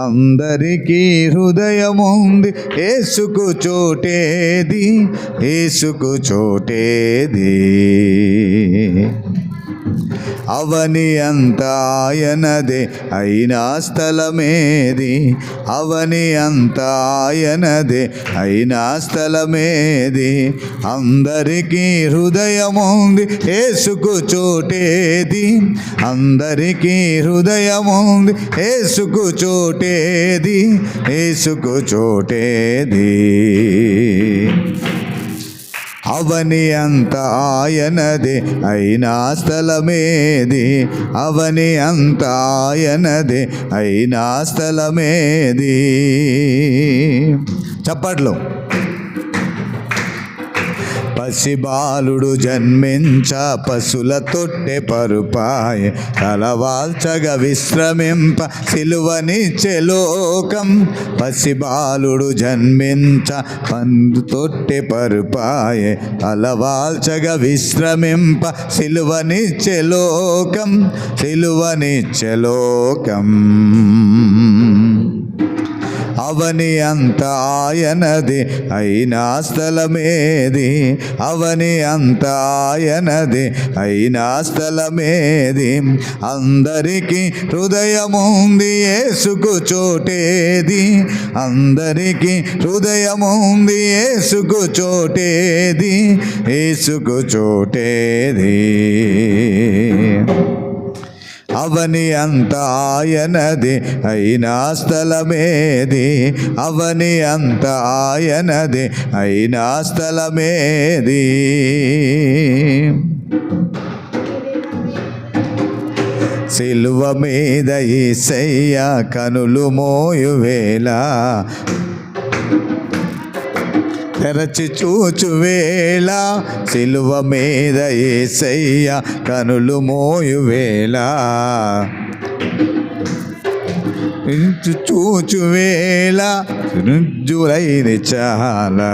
అందరికీ హృదయముంది, యేసుకు చోటేది, యేసుకు చోటేది. అవని అంతా ఆయనదే అయినా స్థలమేది, అవని అంతా ఆయనదే అయినా స్థలమేది. అందరికీ హృదయముంది, యేసుకు చోటేది, అందరికీ హృదయముంది, యేసుకు చోటేది, యేసుకు చోటేది. అవని అంత ఆయనదే అయినా స్థలమేది, అవని అంత ఆయనదే అయినా స్థలమేది. చప్పట్లు. పసిబాలుడు జన్మించ పశుల తొట్టె పరుపాయ, తలవాల్చగా విశ్రమింప సిలువనిచ్చే లోకం. పసిబాలుడు జన్మించ తొట్టె పరుపాయ, తలవాల్చగా విశ్రమింప సిలువనిచ్చే లోకం, సిలువనిచ్చే లోకం. అవని అంత ఆయనది అయినా స్థలమేది, అవని అంత ఆయనది అయినా స్థలమేది. అందరికీ హృదయముంది, యేసుకు చోటేది, అందరికీ హృదయముంది, యేసుకు చోటేది, యేసుకు చోటేది. అవని అంత ఆయనది అయినా స్థలమేది, అవని అంత ఆయనది అయినా స్థలమేది. సిలువ మీద యేసయ్య కనులు మోయువేళ, తెరచి చూచువేళ, సిలువ మీద యేసయ్య కనులు మోయువేళ, చూచువేళ రుజులైన చాలా.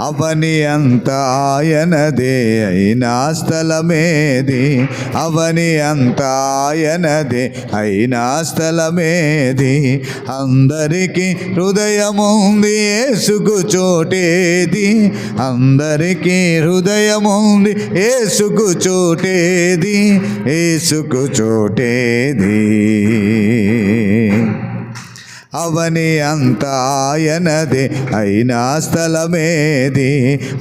అవని అంత ఆయనదే అయినా స్థలమేది, అవని అంత ఆయనదే అయినా స్థలమేది. అందరికీ హృదయముంది, యేసుకు చోటేది, అందరికీ హృదయముంది, యేసుకు చోటేది, యేసుకు చోటేది. అవని అంత ఆయనదే అయినా స్థలమేది,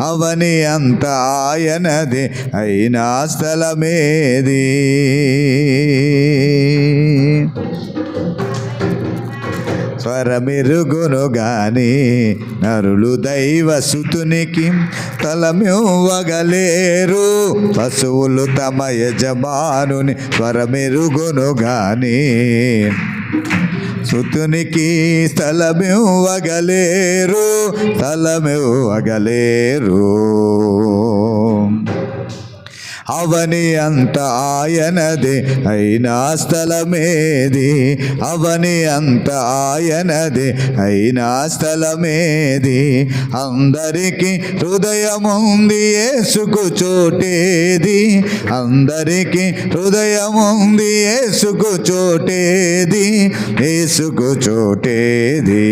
అవని అంత ఆయనదే అయినా స్థలమేది. స్వరమెరుగును గాని నరులు దైవసుతునికి తలమివ్వగలేరు, పశువులు తమ యజమానుని స్వరమెరుగును గాని సుతునికి స్థలమివ్వగలేరు, స్థలమివ్వగలేరు. అవని అంత ఆయనదే అయినా స్థలమేది, అవని అంత ఆయనదే అయినా స్థలమేది. అందరికీ హృదయముంది, యేసుకు చోటేది, అందరికీ హృదయముంది, యేసుకు చోటేది, యేసుకు చోటేది.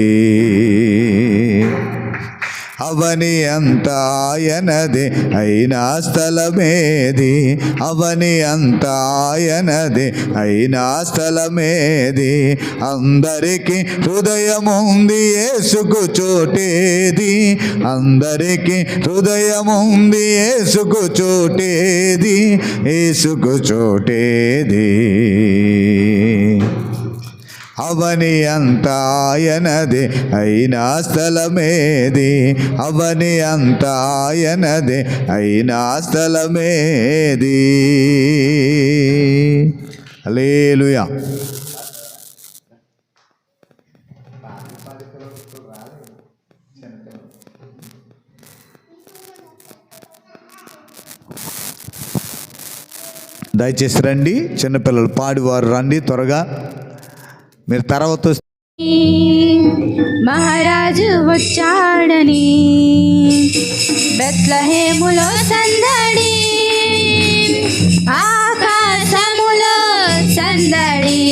అవని అంత ఆయనదే అయినా స్థలమేది, అవని అంత ఆయనదే అయినా స్థలమేది. అందరికీ హృదయముంది, యేసుకు చోటేది, అందరికీ హృదయముంది, యేసుకు చోటేది, యేసుకు చోటేది. అవని అంత ఆయనదే అయినా స్థలమేది, అవని అంత ఆయనదే అయినా స్థలమేది. హల్లెలూయా. దయచేసి రండి, చిన్నపిల్లలు పాడివారు రండి త్వరగా. మీరు తర్వాత మహారాజు వచ్చాడని బెత్లెహేములో సందడి, ఆకాశములో సందడి,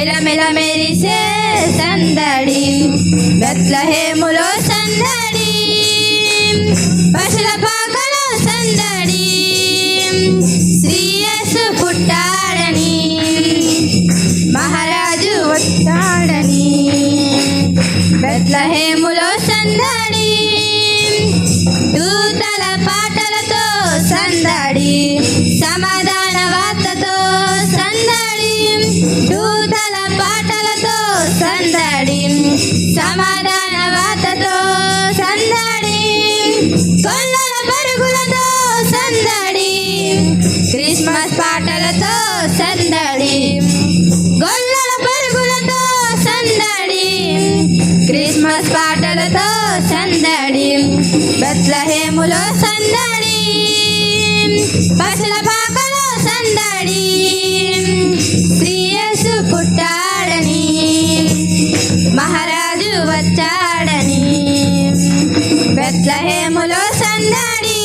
మిలమిల మెరిసే సందడి బెత్లెహేములో సందడి పశుల పాకలో సందడి శ్రీయేసు పుట్టాడని మహారాజు వచ్చాడని బెత్లెహేములో సందడి దూతల పాటలతో సందడి సమాధాన వార్తతో సందడి దూతల పాటలతో సందడి సమాధాన వార్తతో సందడి గొల్లల పరుగులతో సందడి క్రిస్మస్ పాటలతో సందడి గొల్లల పరుగులతో సందడి క్రిస్మస్ పాటలతో సందడి బెత్లెహేములో సందడి పశుల పాకలో సందడి శ్రీయేసు పుట్టాడని మహారాజు వచ్చాడని బెత్లెహేములో సందడి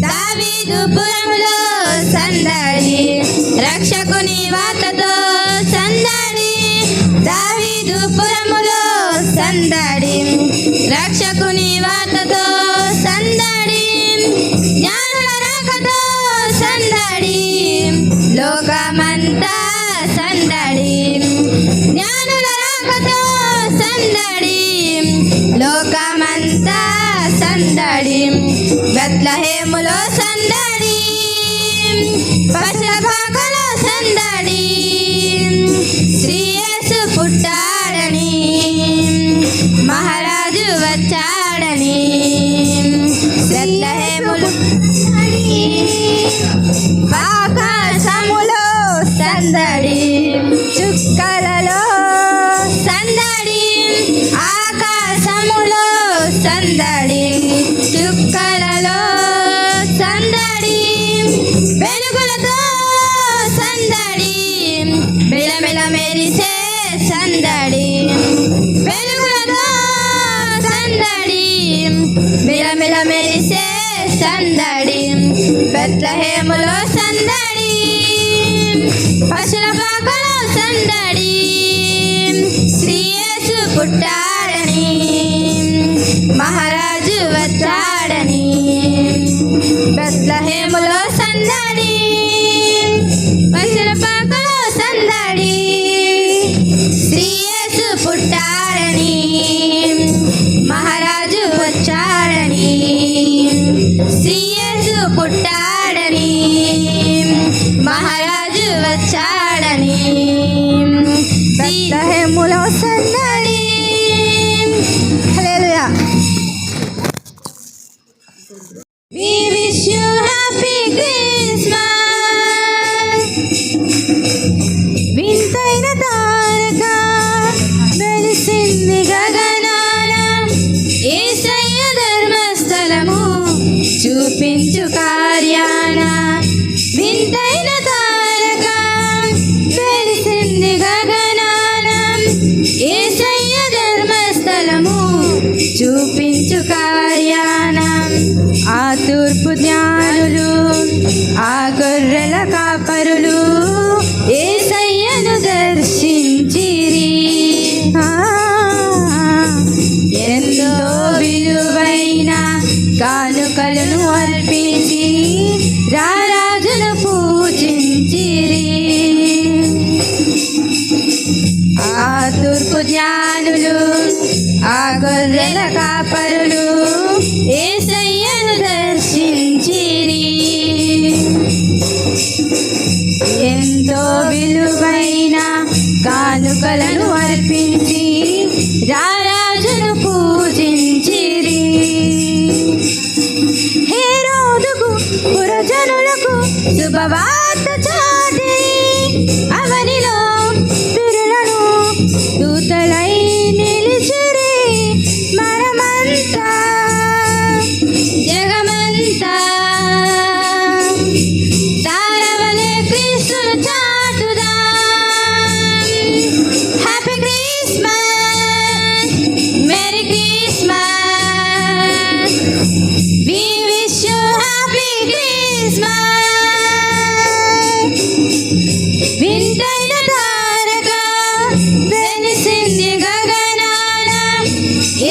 దావీదుపురములో సందడి రక్షకుని వార్తతో సందడి దావీదుపురములో సందడి రక్షకుని వార్తతో సందడి జ్ఞానుల రాకతో సందడి లోకమంతా సందడి జ్ఞానుల రాకతో సందడి లోకమంతా సందడి బెత్లెహేములో సందడి పశుల పాకలో సందడి శ్రీయేసు పుట్టాడని మహారాజు వచ్చాడని బెత్లెహేములో ఆకాశములో సందడి చుక్కలలో సందడి ఆకాశములో సందడి చుక్కలలో సందడి వెలుగులతో సందడి మిలమిల మెరిసే సందడి వెలుగులతో సందడి మిలమిల మెరిసే సందడి బెత్లెహేములో సందడి పశుల పాకలో సందడి శ్రీయేసు పుట్టాడని మహారాజు వచ్చాడని బెత్లెహేములో సందడి పశుల పాకలో సందడి శ్రీయేసు పుట్టాడని మహారాజు వచ్చాడని శ్రీయేసు పుట్టాడని మహారాజు వచ్చాడని బెత్లెహేములో సందడి హల్లెలూయా. We wish you happy Christmas. వింతైన తారక వెలిసింది గగనాన యేసయ్య ధర్మస్థలము చూపించు కార్యాన వింతైన తారక వెలిసింది గగనాన యేసయ్య ధర్మస్థలము చూపించు కార్యాన ఆ తూర్పు జ్ఞానులు ఆ గొర్రెల కాపరులు యేసయ్యను దర్శించిరి ఎంతో విలువైన కానుకలను అర్పించి రారాజును పూజించిరి ఆ తూర్పు జ్ఞానులు ఆ గొర్రెల కాపరులు యేసయ్యను దర్శించిరి ఎంతో విలువైన కానుకలను అర్పించి రారాజును పూజించిరి హేరోదుకు పురజనులకు శుభవార్త చాటి అవనిలో దూతలై నిలిచిరి మనమంతా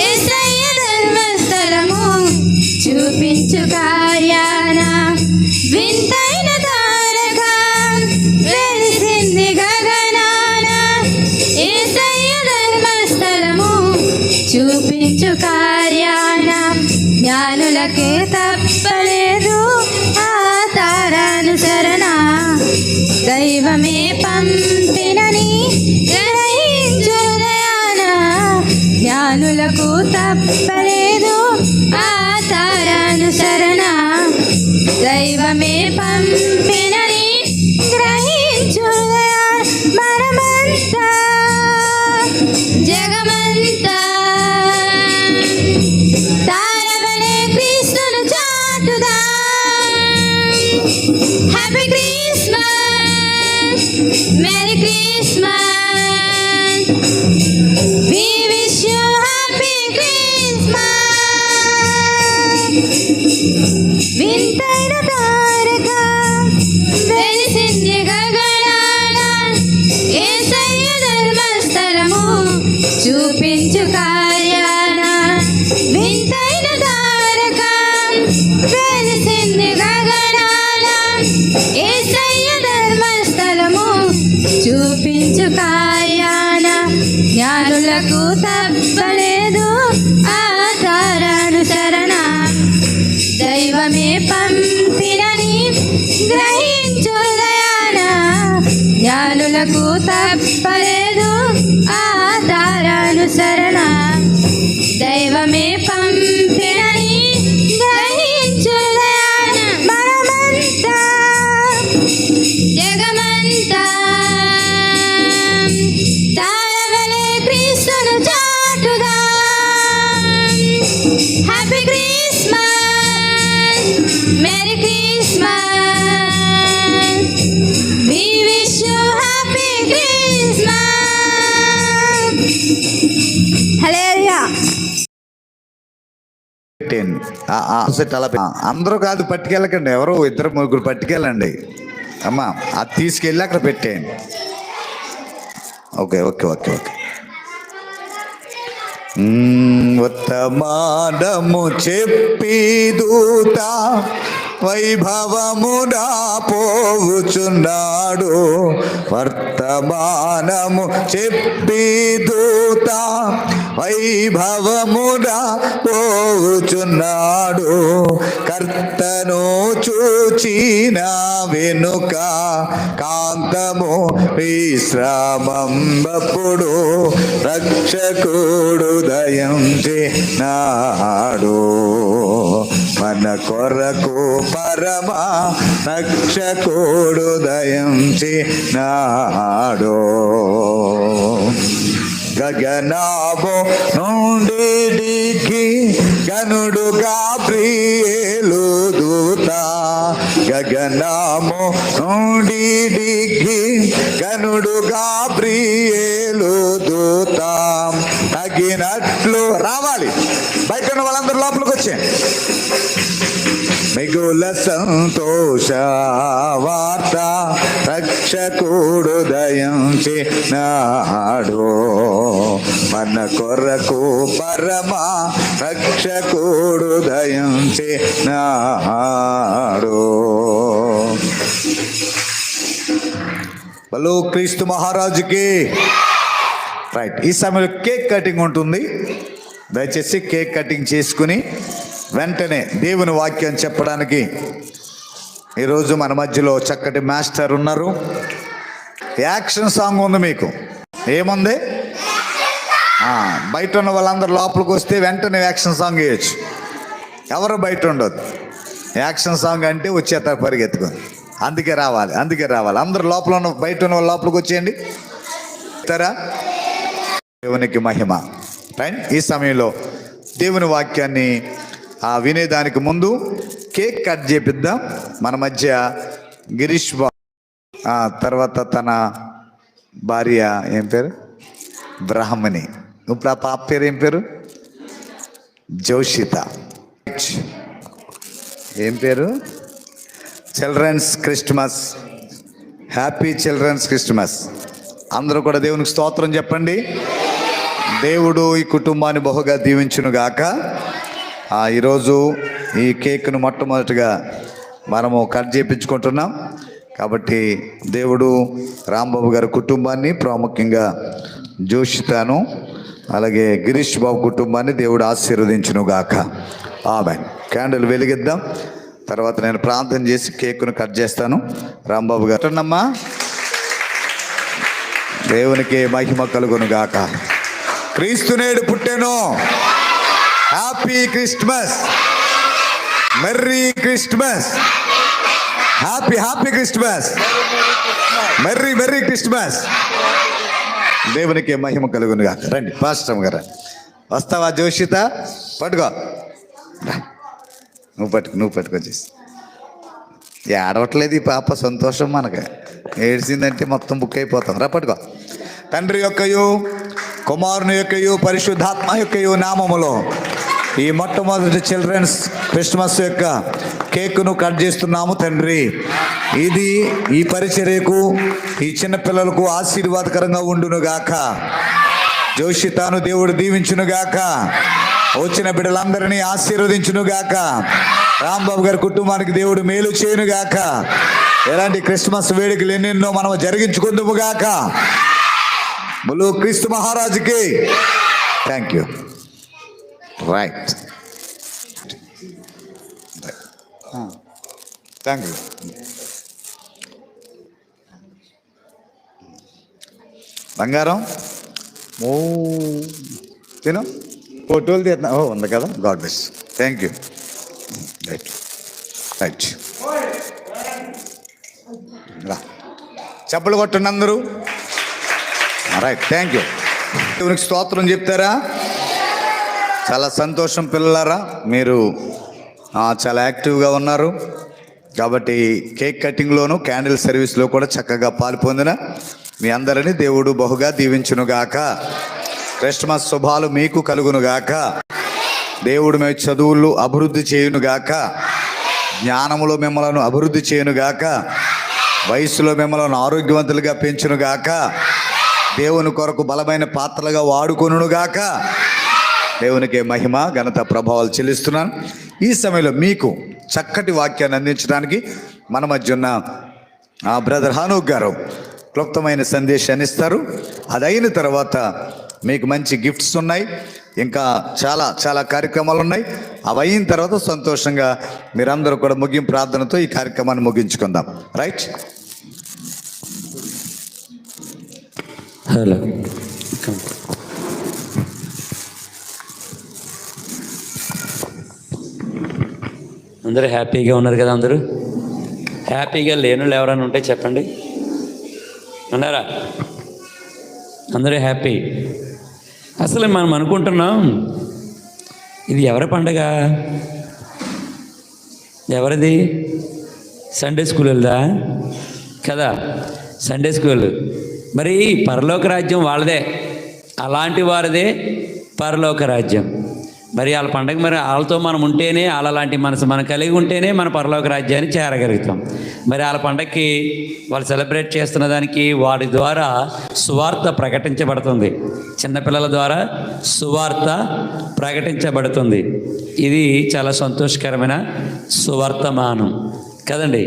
యేసయ్య ధర్మస్థలము చూపించు కార్యాన వింతైన తారక వెలిసింది గగనాన. యేసయ్య ధర్మస్థలము చూపించు కార్యాన జ్ఞానులకే తప్పలేదు ఆ తారానుసరణ. దైవమే పంపినని గ్రహించుదయాన జ్ఞానులకు తప్పలేదు ఆ తారానుసరణ. దైవమే పంపినని గ్రహించుదయా మనమంతా జగమంతా తారవలే క్రీస్తును చాటుదా. Happy Christmas, merry Christmas, we wish you happy Christmas. వింతైన తారక వెలిసింది గగనాన యేసయ్య ధర్మస్థలము చూపించు కార్యాన. వింతైన తారక వెలిసింది గగనాన యేసయ్య ధర్మస్థలము చూపించు కార్యాన జ్ఞానులకు తప్పలేదు ఆ తారానుసరణ. దైవమే పంపినని గ్రహించుదయాన జ్ఞానులకు తప్పలేదు ఆ తారానుసరణ. దైవమే పంపినని గ్రహించుదయాన మనమంతా జగమంతా తారవలే క్రీస్తును చాటుదా. Happy Christmas, merry Christmas, we wish you happy Christmas. హల్లెలూయా. అందరూ కాదు, పట్టుకెళ్ళకండి, ఎవరో ఇద్దరు ముగ్గురు పట్టుకెళ్ళండి అమ్మా. అది తీసుకెళ్ళి అక్కడ పెట్టేయండి. Okay okay okay okay. వర్తమానము చెప్పి దూత వైభవమునా పోవుచున్నాడు. వర్తమానము చెప్పి దూత వైభవమునా పోవుచున్నాడు. కర్తను చూచిన వెనుక కాంతము విశ్రామంబప్పుడు రక్షకుడు దయించినాడు. మన కొరకు పరమ రక్షకుడు దయించినాడు. గగనాభో నుండి దిగి గనుడు గాబ్రియేలు దూత. గగనాము నుండి దిగి గనుడు గాబ్రియేలు దూత. తగినట్లు రావాలి. బయట ఉన్న వాళ్ళందరూ లోపలికి వచ్చే మిగుల సంతోష వార్త రక్షకుడు దయించినాడు. మన కొరకు పరమ రక్షకుడు దయించినాడు. బలో క్రీస్తు మహారాజుకి. రైట్, ఈ సమయంలో కేక్ కటింగ్ ఉంటుంది. దయచేసి కేక్ కటింగ్ చేసుకుని వెంటనే దేవుని వాక్యం చెప్పడానికి ఈరోజు మన మధ్యలో చక్కటి మాస్టర్ ఉన్నారు. యాక్షన్ సాంగ్ ఉంది మీకు. ఏముంది? బయట ఉన్న వాళ్ళందరూ లోపలికి వస్తే వెంటనే యాక్షన్ సాంగ్ వేయచ్చు. ఎవరు బయట ఉండొద్దు. యాక్షన్ సాంగ్ అంటే వచ్చేస్తారు పరిగెత్తుకొని. అందుకే రావాలి. అందరు లోపల ఉన్న బయట ఉన్న వాళ్ళు లోపలికి వచ్చేయండి. ఇస్తారా? దేవునికి మహిమ. రైట్, ఈ సమయంలో దేవుని వాక్యాన్ని వినేదానికి ముందు కేక్ కట్ చేపిద్దాం. మన మధ్య గిరీష్ బాబు, తర్వాత తన భార్య ఏం పేరు? బ్రాహ్మణి. ఇప్పుడు ఆ పాప పేరు ఏం పేరు? జోషిత. ఏం పేరు? Children's Christmas. Happy children's Christmas. అందరూ కూడా దేవునికి స్తోత్రం చెప్పండి. దేవుడు ఈ కుటుంబాన్ని బహుగా దీవించునుగాక. ఈరోజు ఈ కేక్ను మొట్టమొదటిగా మనము కట్ చేయించుకుంటున్నాం కాబట్టి దేవుడు రాంబాబు గారి కుటుంబాన్ని, ప్రాముఖ్యంగా జోషితాను, అలాగే గిరీష్ బాబు కుటుంబాన్ని దేవుడు ఆశీర్వదించునుగాక. ఆమేన్. క్యాండిల్ వెలిగిద్దాం. తర్వాత నేను ప్రార్థన చేసి కేక్ను కట్ చేస్తాను. రాంబాబు గారు అమ్మా, దేవునికి మహిమ కలుగునుగాక. క్రీస్తు నేడు పుట్టెను. Happy Christmas, merry Christmas, happy happy Christmas, merry merry Christmas. దేవునికి మహిమ కలుగునుగాక. రండి పాస్టర్ గారు, వస్తావా జోషిత? పట్టుకో, నువ్వు పట్టుకొచ్చేసి. ఏడవట్లేదు ఈ పాప, సంతోషం మనకు. ఏడ్చిందంటే మొత్తం బుక్ అయిపోతాం. రా పట్టుకో. తండ్రి యొక్కయు, కుమారుని యొక్కయు, పరిశుద్ధాత్మ యొక్కయు నామములో ఈ మొట్టమొదటి చిల్డ్రన్స్ క్రిస్మస్ యొక్క కేకును కట్ చేస్తున్నాము తండ్రి. ఇది ఈ పరిచర్యకు, ఈ చిన్నపిల్లలకు ఆశీర్వాదకరంగా ఉండునుగాక. జోషితాను దేవుడు దీవించునుగాక. వచ్చిన బిడ్డలందరినీ ఆశీర్వదించునుగాక. రాంబాబు గారి కుటుంబానికి దేవుడు మేలు చేయునుగాక. ఎలాంటి క్రిస్మస్ వేడుకలు ఎన్నెన్నో మనం జరిగించుకుందుముగాక. బోలో క్రీస్తు మహారాజుకి. Thank you. Right, thank you. బంగారం తిను, ఫోటోలు తీద్దాం. ఉంది కదా, God bless. Thank you. Right right, రా. చెప్పులు కొట్టండి అందరూ. Right, thank you. దేవునికి స్తోత్రం చెప్తారా? చాలా సంతోషం పిల్లలారా, మీరు చాలా యాక్టివ్గా ఉన్నారు. కాబట్టి కేక్ కటింగ్లోను, క్యాండిల్ సర్వీస్లో కూడా చక్కగా పాల్పొందిన మీ అందరినీ దేవుడు బహుగా దీవించునుగాక. క్రిస్మస్ శుభాలు మీకు కలుగునుగాక. దేవుడు మీ చదువులు అభివృద్ధి చేయునుగాక. జ్ఞానములో మిమ్మల్ని అభివృద్ధి చేయునుగాక. వయసులో మిమ్మల్ని ఆరోగ్యవంతులుగా పెంచునుగాక. దేవుని కొరకు బలమైన పాత్రలుగా వాడుకొనుగాక. దేవునికి మహిమ, ఘనత, ప్రభావాలు చెల్లిస్తున్నాను. ఈ సమయంలో మీకు చక్కటి వాక్యాన్ని అందించడానికి మన మధ్య ఉన్న బ్రదర్ హానూక్ గారు క్లుప్తమైన సందేశాన్ని ఇస్తారు. అది అయిన తర్వాత మీకు మంచి గిఫ్ట్స్ ఉన్నాయి, ఇంకా చాలా చాలా కార్యక్రమాలు ఉన్నాయి. అవి అయిన తర్వాత సంతోషంగా మీరందరూ కూడా ముగింపు ప్రార్థనతో ఈ కార్యక్రమాన్ని ముగించుకుందాం. రైట్? హలో, అందరూ హ్యాపీగా ఉన్నారు కదా? అందరూ హ్యాపీగా లేని వాళ్ళు ఎవరైనా ఉంటే చెప్పండి. ఉన్నారా? అందరూ హ్యాపీ. అసలు మనం అనుకుంటున్నాం, ఇది ఎవరి పండగ? ఎవరిది? సండే స్కూల్ వెళ్దా కదా? Sunday school. మరి పరలోక రాజ్యం వాళ్ళదే, అలాంటి వారిదే పరలోక రాజ్యం. మరి వాళ్ళ పండగ, మరి వాళ్ళతో మనం ఉంటేనే, వాళ్ళలాంటి మనసు మనం కలిగి ఉంటేనే మన పరలోక రాజ్యాన్ని చేరగలుగుతాం. మరి వాళ్ళ పండగకి వాళ్ళు సెలబ్రేట్ చేస్తున్న దానికి వారి ద్వారా సువార్త ప్రకటించబడుతుంది. చిన్నపిల్లల ద్వారా సువార్త ప్రకటించబడుతుంది. ఇది చాలా సంతోషకరమైన సువార్తమానం కదండి.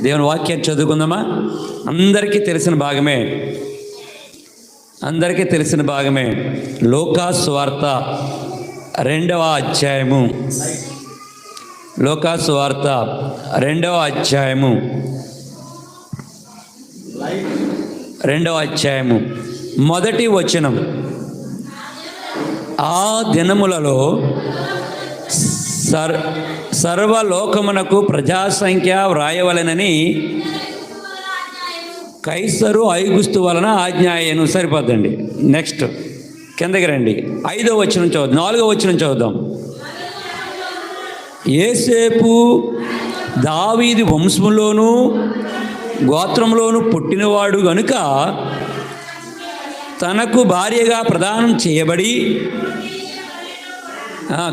దేవుని వాక్యాన్ని చదువుకుందామా? అందరికీ తెలిసిన భాగమే, అందరికీ తెలిసిన భాగమే. లూకా సువార్త 2వ అధ్యాయము. లూకా సువార్త 2వ అధ్యాయము, 2వ అధ్యాయము మొదటి వచనం. ఆ దినములలో సర్వలోకమునకు ప్రజాసంఖ్య వ్రాయవలెనని కైసరు ఐగుస్తు వలన ఆజ్ఞ అయ్యను. సరిపోద్దండి. నెక్స్ట్ కిందకి రండి. 5వ వచనం చదువుదాం, 4వ వచనం చదువుదాం. యేసేపు దావీదు వంశములోను గోత్రంలోను పుట్టినవాడు గనుక తనకు భార్యగా ప్రదానం చేయబడి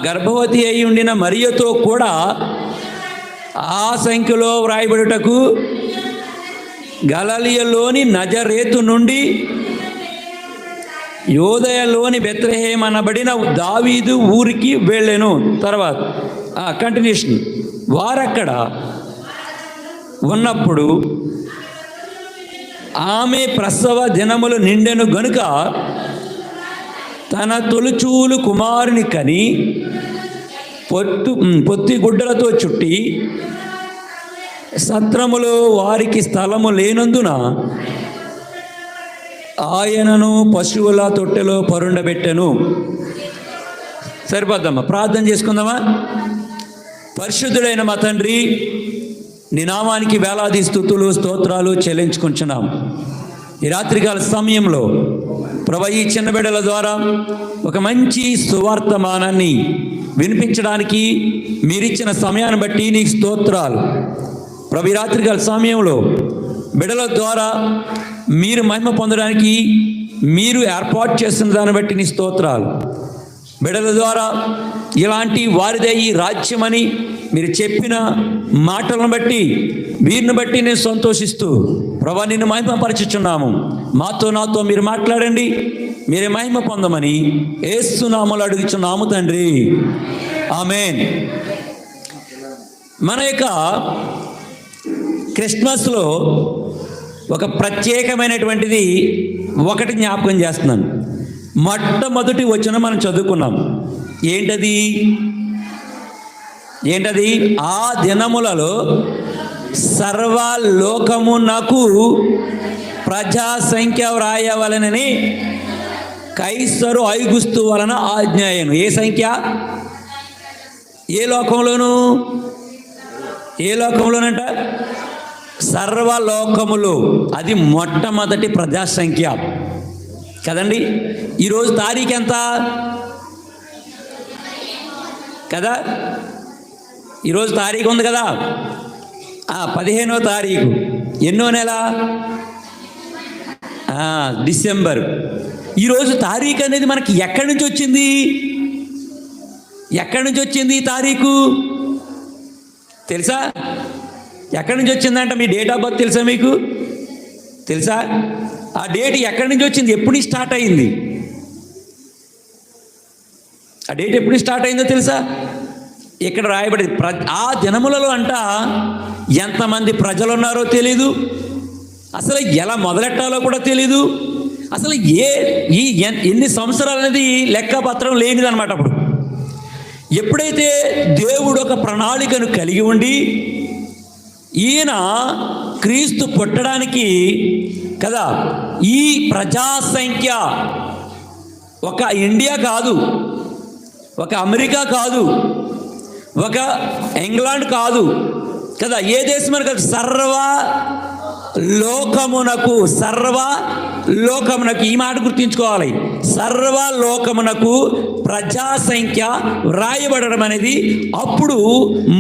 గర్భవతి అయి ఉండిన మరియతో కూడా ఆ సంఖ్యలో వ్రాయబడుటకు గలిలయలోని నజరేతు నుండి యోదయలోని బెత్లెహేం అనబడిన దావీదు ఊరికి వెళ్ళెను. తర్వాత కంటిన్యూషన్. వారక్కడ ఉన్నప్పుడు ఆమె ప్రసవ దినములు నిండెను గనుక తన తొలిచూలు కుమారుని కని పొత్తి గుడ్డలతో చుట్టి సత్రములో వారికి స్థలము లేనందున ఆయనను పశువుల తొట్టెలో పరుండబెట్టెను. సరిపోద్దమ్మా, ప్రార్థన చేసుకుందామా. పరిశుద్ధుడైన మా తండ్రి, నీ నామానికి వేలాది స్తుతులు స్తోత్రాలు చెల్లించుకుంటున్నాం. ఈ రాత్రికాల సమయంలో ప్రభు ఈ చిన్న బిడ్డల ద్వారా ఒక మంచి సువార్తమానాన్ని వినిపించడానికి మీరిచ్చిన సమయాన్ని బట్టి నీకు స్తోత్రాలు ప్రభు. ఈ రాత్రికాల సమయంలో బిడ్డల ద్వారా మీరు మహిమ పొందడానికి మీరు ఏర్పాటు చేస్తున్న దాన్ని బట్టి నీ స్తోత్రాలు. బిడ్డల ద్వారా ఇలాంటి వారిదే ఈ రాజ్యమని మీరు చెప్పిన మాటలను బట్టి వీరిని బట్టి నేను సంతోషిస్తూ ప్రభా నిన్ను మహిమపరచుచున్నాము. నాతో మీరు మాట్లాడండి, మీరే మహిమ పొందమని యేసు నామములో అడుగుచున్నాము తండ్రి, ఆమేన్. మన యొక్క క్రిస్మస్లో ఒక ప్రత్యేకమైనటువంటిది ఒకటి జ్ఞాపకం చేస్తున్నాను. మొట్టమొదటి వచనం మనం చదువుకున్నాం. ఏంటది? ఆ దినములలో సర్వలోకమునకు ప్రజా సంఖ్య వ్రాయవలనని కైసరు ఐగుస్తు వలన ఆజ్ఞాయను. ఏ సంఖ్య? ఏ లోకంలోనంట? సర్వలోకములు. అది మొట్టమొదటి ప్రజా సంఖ్య కదండి. ఈరోజు తారీఖు ఎంత కదా? ఈరోజు తారీఖు ఉంది కదా, 15వ తారీఖు. ఎన్నో నెల? డిసెంబర్. ఈరోజు తారీఖు అనేది మనకి ఎక్కడి నుంచి వచ్చింది? ఈ తారీఖు తెలుసా? ఎక్కడి నుంచి వచ్చిందంట? మీ డేట్ ఆఫ్ బర్త్ తెలుసా? మీకు తెలుసా? ఆ డేట్ ఎక్కడి నుంచి వచ్చింది? ఎప్పుడు స్టార్ట్ అయింది? ఆ డేట్ ఎప్పుడు స్టార్ట్ అయిందో తెలుసా? ఇక్కడ రాయబడింది. ఆ దినములలో అంట ఎంతమంది ప్రజలు ఉన్నారో తెలీదు, అసలు ఎలా మొదలెట్టాలో కూడా తెలీదు, అసలు ఎన్ని సంవత్సరాలు అనేది లెక్కపత్రం లేనిదన్నమాట. అప్పుడు ఎప్పుడైతే దేవుడు ఒక ప్రణాళికను కలిగి ఉండి ఈయన క్రీస్తు పుట్టడానికి కదా, ఈ ప్రజా సంఖ్య ఒక ఇండియా కాదు, ఒక అమెరికా కాదు, ఒక ఇంగ్లాండ్ కాదు కదా, ఏ దేశం కాదు, సర్వలోకమునకు. ఈ మాట గుర్తుంచుకోవాలి. సర్వలోకమునకు ప్రజా సంఖ్య వ్రాయబడడం అనేది అప్పుడు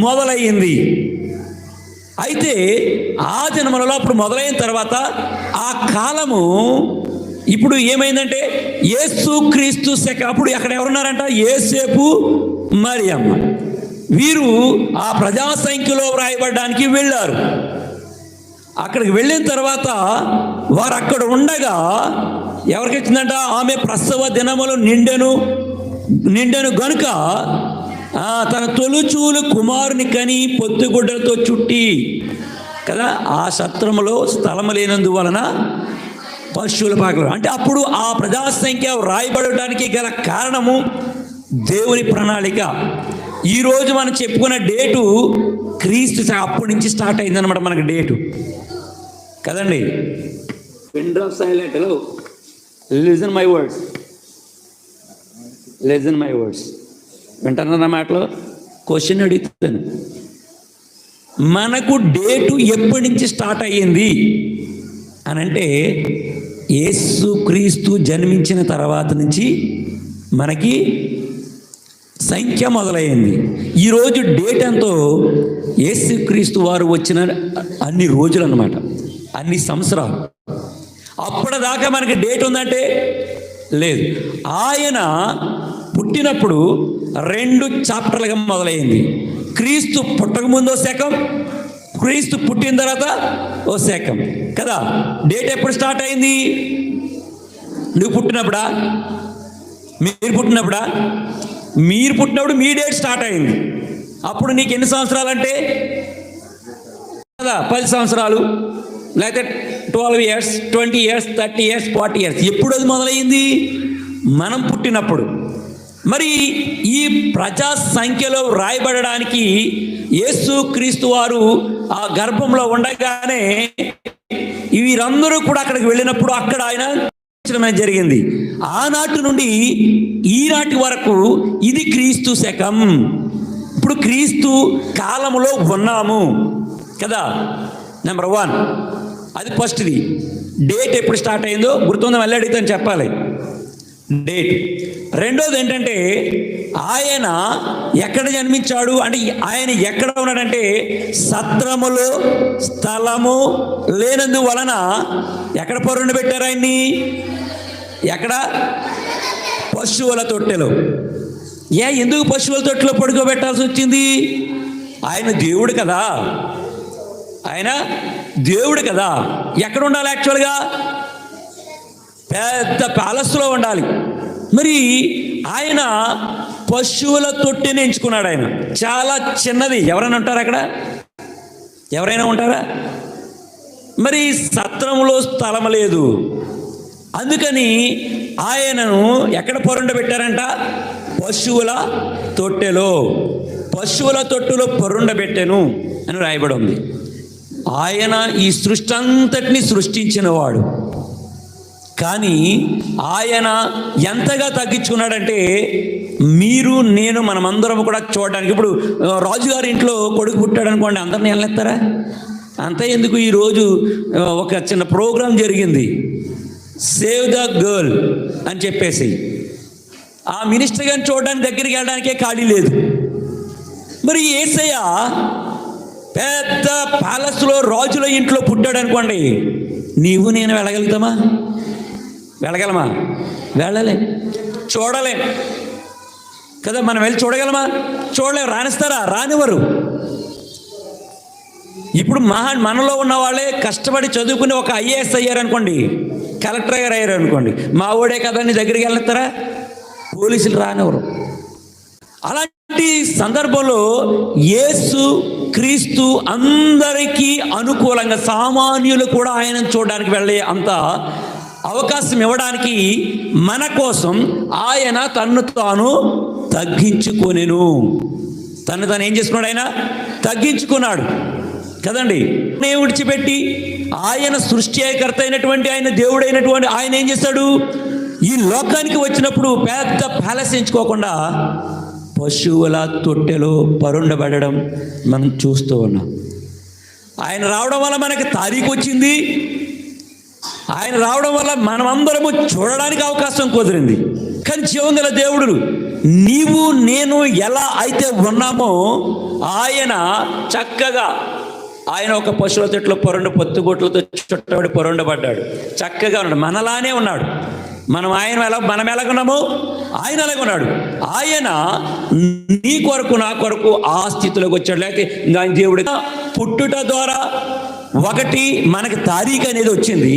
మొదలయ్యింది. అయితే ఆ జన్మలలో అప్పుడు మొదలైన తర్వాత ఆ కాలము ఇప్పుడు ఏమైందంటే యేసు క్రీస్తు అప్పుడు అక్కడ ఎవరున్నారంట? యేసేపు, మరియమ్మ. వీరు ఆ ప్రజా సంఖ్యలో వ్రాయబడడానికి వెళ్ళారు. అక్కడికి వెళ్ళిన తర్వాత వారు అక్కడ ఉండగా ఎవరికి వచ్చిందంట? ఆమె ప్రసవ దినములు నిండెను గనుక తన తొలిచూలు కుమారుని కని పొత్తిగుడ్డలతో చుట్టి కదా, ఆ సత్రములో స్థలము లేనందువలన పశువుల పాకలు. అంటే అప్పుడు ఆ ప్రజా సంఖ్య వ్రాయబడడానికి గల కారణము దేవుని ప్రణాళిక. ఈరోజు మనం చెప్పుకున్న డేటు క్రీస్తు అప్పటి నుంచి స్టార్ట్ అయిందనమాట మనకి డేటు కదండి. Wind of silent. Hello, listen my words. వింటున్నా మాటలో క్వశ్చన్ అడుగుతాను. మనకు డేటు ఎప్పటి నుంచి స్టార్ట్ అయ్యింది అని అంటే యేసు క్రీస్తు జన్మించిన తర్వాత నుంచి మనకి సంఖ్య మొదలైంది. ఈరోజు డేట్ ఎంతో? యేసు క్రీస్తు వారు వచ్చిన అన్ని రోజులు అన్నమాట, అన్ని సంవత్సరాలు. అప్పటిదాకా మనకి డేట్ ఉందంటే లేదు. ఆయన పుట్టినప్పుడు 2 చాప్టర్లుగా మొదలైంది. క్రీస్తు పుట్టకముందో శకం, క్రీస్తు పుట్టిన తర్వాత ఓ శకం కదా. డేట్ ఎప్పుడు స్టార్ట్ అయింది? నువ్వు పుట్టినప్పుడా? మీరు పుట్టినప్పుడా? మీరు పుట్టినప్పుడు మీ డేట్ స్టార్ట్ అయింది. అప్పుడు నీకు ఎన్ని సంవత్సరాలు అంటే కదా 10 సంవత్సరాలు, లేకపోతే 12 years, 20 years, 30 years, 40 years. ఎప్పుడు అది మొదలయ్యింది? మనం పుట్టినప్పుడు. మరి ఈ ప్రజా సంఖ్యలో రాయబడడానికి యేసు క్రీస్తు వారు ఆ గర్భంలో ఉండగానే వీరందరూ కూడా అక్కడికి వెళ్ళినప్పుడు అక్కడ ఆయన జరిగింది. ఆనాటి నుండి ఈనాటి వరకు ఇది క్రీస్తు శకం. ఇప్పుడు క్రీస్తు కాలములో ఉన్నాము కదా. నెంబర్ 1 అది ఫస్ట్ది. డేట్ ఎప్పుడు స్టార్ట్ అయిందో గుర్తుందో మళ్ళీ అడిగితే చెప్పాలి డేట్. రెండోది ఏంటంటే ఆయన ఎక్కడ జన్మించాడు అంటే ఆయన ఎక్కడ ఉన్నాడంటే సత్రములో స్థలము లేనందువలన ఎక్కడ పరుండి పెట్టారు ఆయన్ని? ఎక్కడ? పశువుల తొట్టెలో. ఎందుకు పశువుల తొట్టెలో పడుకోబెట్టాల్సి వచ్చింది? ఆయన దేవుడు కదా. ఆయన దేవుడు కదా. ఎక్కడ ఉండాలి? యాక్చువల్గా పెద్ద ప్యాలెస్లో ఉండాలి. మరి ఆయన పశువుల తొట్టెని ఎంచుకున్నాడు. ఆయన చాలా చిన్నది. ఎవరైనా ఉంటారా అక్కడ? ఎవరైనా ఉంటారా? మరి సత్రంలో స్థలం లేదు. అందుకని ఆయనను ఎక్కడ పొరుండబెట్టారంట? పశువుల తొట్టెలో. పశువుల తొట్టెలో పొరుండబెట్టెను అని రాయబడి ఉంది. ఆయన ఈ సృష్టి అంతటిని సృష్టించినవాడు. కానీ ఆయన ఎంతగా తగ్గించుకున్నాడంటే మీరు నేను మనమందరం కూడా చూడడానికి. ఇప్పుడు రాజుగారి ఇంట్లో కొడుకు పుట్టాడు అనుకోండి, అందరిని వెళ్ళెత్తారా? అంతే ఎందుకు? ఈరోజు ఒక చిన్న ప్రోగ్రాం జరిగింది, సేవ్ ద గర్ల్ అని చెప్పేసి. ఆ మినిస్టర్ గారిని చూడడానికి దగ్గరికి వెళ్ళడానికే ఖాళీ లేదు. మరి యేసయ్య పెద్ద ప్యాలెస్లో రాజుల ఇంట్లో పుట్టాడు అనుకోండి, నీవు నేను వెళ్ళగలుగుతామా? వెళ్ళగలమా? వెళ్ళలేం. చూడలేం కదా. మనం వెళ్ళి చూడగలమా? చూడలేం. రానిస్తారా? రానివ్వరు. ఇప్పుడు మనలో ఉన్న వాళ్ళే కష్టపడి చదువుకుని ఒక ఐఏఎస్ అయ్యారు అనుకోండి, కలెక్టర్ గారు అయ్యారు అనుకోండి, మా ఓడే కదా నీ దగ్గరికి వెళ్తారా? పోలీసులు రానివ్వరు. అలాంటి సందర్భంలో యేసు క్రీస్తు అందరికీ అనుకూలంగా సామాన్యులు కూడా ఆయన చూడడానికి వెళ్ళే అంత అవకాశం ఇవ్వడానికి మన కోసం ఆయన తన్ను తాను తగ్గించుకొనెను. తను తాను ఏం చేసుకున్నాడు? ఆయన తగ్గించుకున్నాడు కదండి. నేను విడిచిపెట్టి ఆయన సృష్టికర్త అయినటువంటి ఆయన దేవుడైనటువంటి ఆయన ఏం చేశాడు? ఈ లోకానికి వచ్చినప్పుడు పెద్ద ప్యాలెస్ ఎంచుకోకుండా పశువుల తొట్టెలో పరుండబడడం మనం చూస్తూ ఉన్నాం. ఆయన రావడం వల్ల మనకి తారీఖు వచ్చింది. ఆయన రావడం వల్ల మనమందరము చూడడానికి అవకాశం కుదిరింది. కానీ జీవం గల దేవుడు నీవు నేను ఎలా అయితే ఉన్నామో ఆయన చక్కగా ఆయన ఒక పశువుల తొట్టెలో పొత్తుగొట్లతో చుట్టబడి పొరుండబడ్డాడు. చక్కగా ఉన్నాడు, మనలానే ఉన్నాడు. మనం ఎలాగున్నామో ఆయన అలాగున్నాడు. ఆయన నీ కొరకు నా కొరకు ఆ స్థితిలోకి వచ్చాడు. లేకపోతే ఆయన దేవుడి పుట్టుట ద్వారా ఒకటి మనకి తారీఖు అనేది వచ్చింది.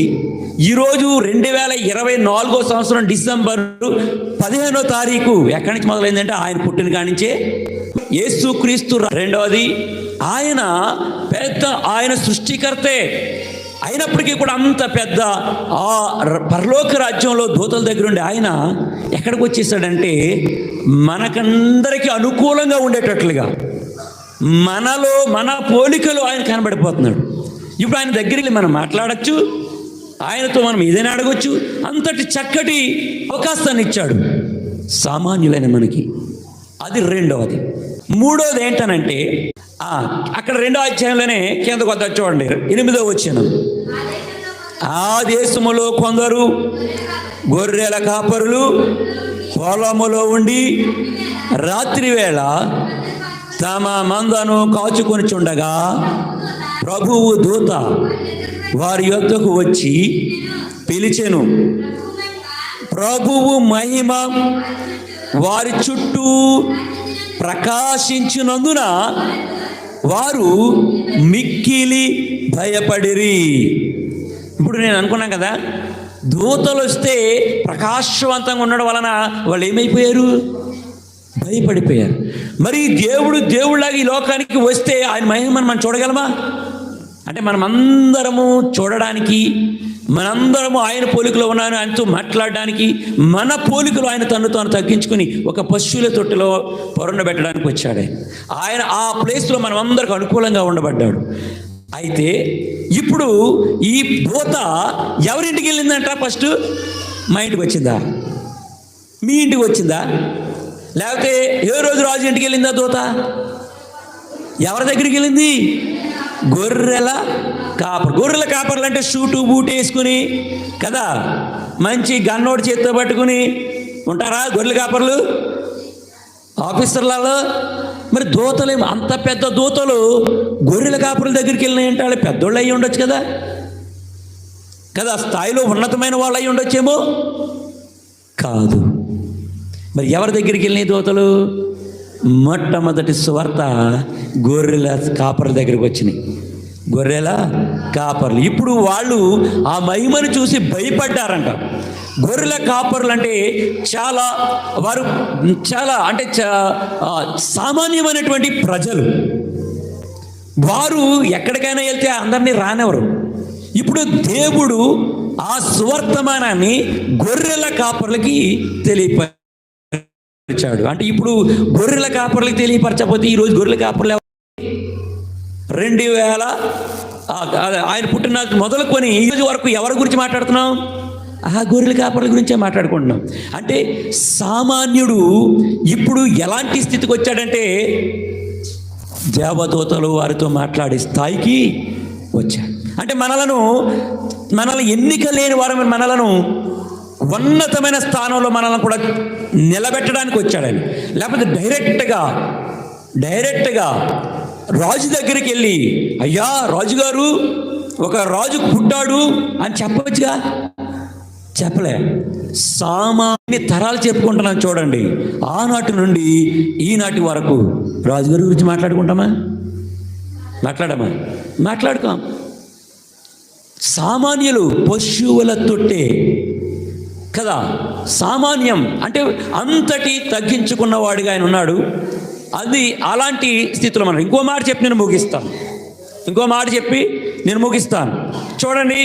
ఈరోజు 2024 సంవత్సరం డిసెంబర్ 15వ తారీఖు ఎక్కడి నుంచి మొదలైందంటే ఆయన పుట్టిన కాడి నుంచే యేసు క్రీస్తు. రెండవది ఆయన ఆయన సృష్టికర్తే అయినప్పటికీ కూడా అంత పెద్ద ఆ పరలోక రాజ్యంలో దూతల దగ్గర ఉండి ఆయన ఎక్కడికి వచ్చేసాడంటే మనకందరికీ అనుకూలంగా ఉండేటట్లుగా మనలో మన పోలికలు ఆయన కనబడిపోతున్నాడు. ఇప్పుడు ఆయన దగ్గరికి మనం మాట్లాడచ్చు, ఆయనతో మనం ఏదైనా అడగొచ్చు. అంతటి చక్కటి అవకాశాన్ని ఇచ్చాడు సామాన్యులైన మనకి. అది రెండవది. మూడవది ఏంటనంటే అక్కడ 2వ అధ్యాయంలోనే కిందకు వద్ద చూడండి, 8వ వచనం. ఆ దేశములో కొందరు గొర్రెల కాపరులు పొలములో ఉండి రాత్రివేళ తమ మందను కాచుకొని చుండగా ప్రభువు దూత వారి యొద్దకు వచ్చి పిలిచెను. ప్రభువు మహిమ వారి చుట్టూ ప్రకాశించినందున వారు మిక్కిలి భయపడిరి. ఇప్పుడు నేను అనుకున్నాను కదా, దూతలు వస్తే ప్రకాశవంతంగా ఉండడం వలన వాళ్ళు ఏమైపోయారు? భయపడిపోయారు. మరి దేవుడిలాగా ఈ లోకానికి వస్తే ఆయన మహిమను మనం చూడగలమా? అంటే మనమందరము చూడడానికి, మనందరము ఆయన పోలికలో ఉన్నాను ఆయనతో మాట్లాడడానికి, మన పోలికలో ఆయన తను తాను తగ్గించుకుని ఒక పశువుల తొట్టిలో పొరండబెట్టడానికి వచ్చాడు. ఆయన ఆ ప్లేస్లో మనం అందరికి అనుకూలంగా ఉండబడ్డాడు. అయితే ఇప్పుడు ఈ దూత ఎవరింటికి వెళ్ళిందంట? ఫస్ట్ మా ఇంటికి వచ్చిందా? మీ ఇంటికి వచ్చిందా? లేకపోతే ఏ రోజు రాజు ఇంటికి వెళ్ళిందా దూత? ఎవరి దగ్గరికి వెళ్ళింది? గొర్రెల కాపర్లు అంటే షూటు బూట్ వేసుకుని కదా, మంచి గన్నోడు చేతితో పట్టుకుని ఉంటారా గొర్రెల కాపర్లు ఆఫీసర్లలో? మరి దూతలు అంత పెద్ద దూతలు గొర్రెల కాపర్ల దగ్గరికి వెళ్ళినాయంటే వాళ్ళు పెద్దోళ్ళు అయ్యి ఉండొచ్చు కదా, స్థాయిలో ఉన్నతమైన వాళ్ళు అయ్యి ఉండొచ్చేమో. కాదు. మరి ఎవరి దగ్గరికి వెళ్ళినాయి దూతలు? మొట్టమొదటి సువార్త గొర్రెల కాపర్ల దగ్గరికి వచ్చినాయి. గొర్రెల కాపర్లు ఇప్పుడు వాళ్ళు ఆ మహిమను చూసి భయపడ్డారంట. గొర్రెల కాపర్లు అంటే చాలా సామాన్యమైనటువంటి ప్రజలు. వారు ఎక్కడికైనా వెళ్తే అందరినీ రానివ్వరు. ఇప్పుడు దేవుడు ఆ సువర్తమానాన్ని గొర్రెల కాపర్లకి తెలియపరిచాడు. అంటే ఇప్పుడు గొర్రెల కాపర్లకి తెలియపరచకపోతే ఈరోజు గొర్రెల కాపర్లు 2000 ఆయన పుట్టిన మొదలుకొని ఈ రోజు వరకు ఎవరి గురించి మాట్లాడుతున్నాం? ఆ గొర్రెల కాపర్ల గురించే మాట్లాడుకుంటున్నాం. అంటే సామాన్యుడు ఇప్పుడు ఎలాంటి స్థితికి వచ్చాడంటే దేవదూతలు వారితో మాట్లాడే స్థాయికి వచ్చాడు. అంటే మనల్ని ఎన్నిక లేని వారు మనలను ఉన్నతమైన స్థానంలో మనల్ని కూడా నిలబెట్టడానికి వచ్చాడు ఆయన. లేకపోతే డైరెక్ట్గా రాజు దగ్గరికి వెళ్ళి, అయ్యా రాజుగారు, ఒక రాజు పుట్టాడు అని చెప్పవచ్చుగా, చెప్పలే. సామాన్య తరాలు చెప్పుకుంటున్నాను చూడండి. ఆనాటి నుండి ఈనాటి వరకు రాజుగారి గురించి మాట్లాడుకుంటామా? మాట్లాడుకోం. సామాన్యులు పశువుల తొట్టే కదా, సామాన్యం అంటే అంతటి తగ్గించుకున్నవాడిగా ఆయన ఉన్నాడు. అది అలాంటి స్థితిలో మనం ఇంకో మాట చెప్పి నేను ముగిస్తాను. చూడండి.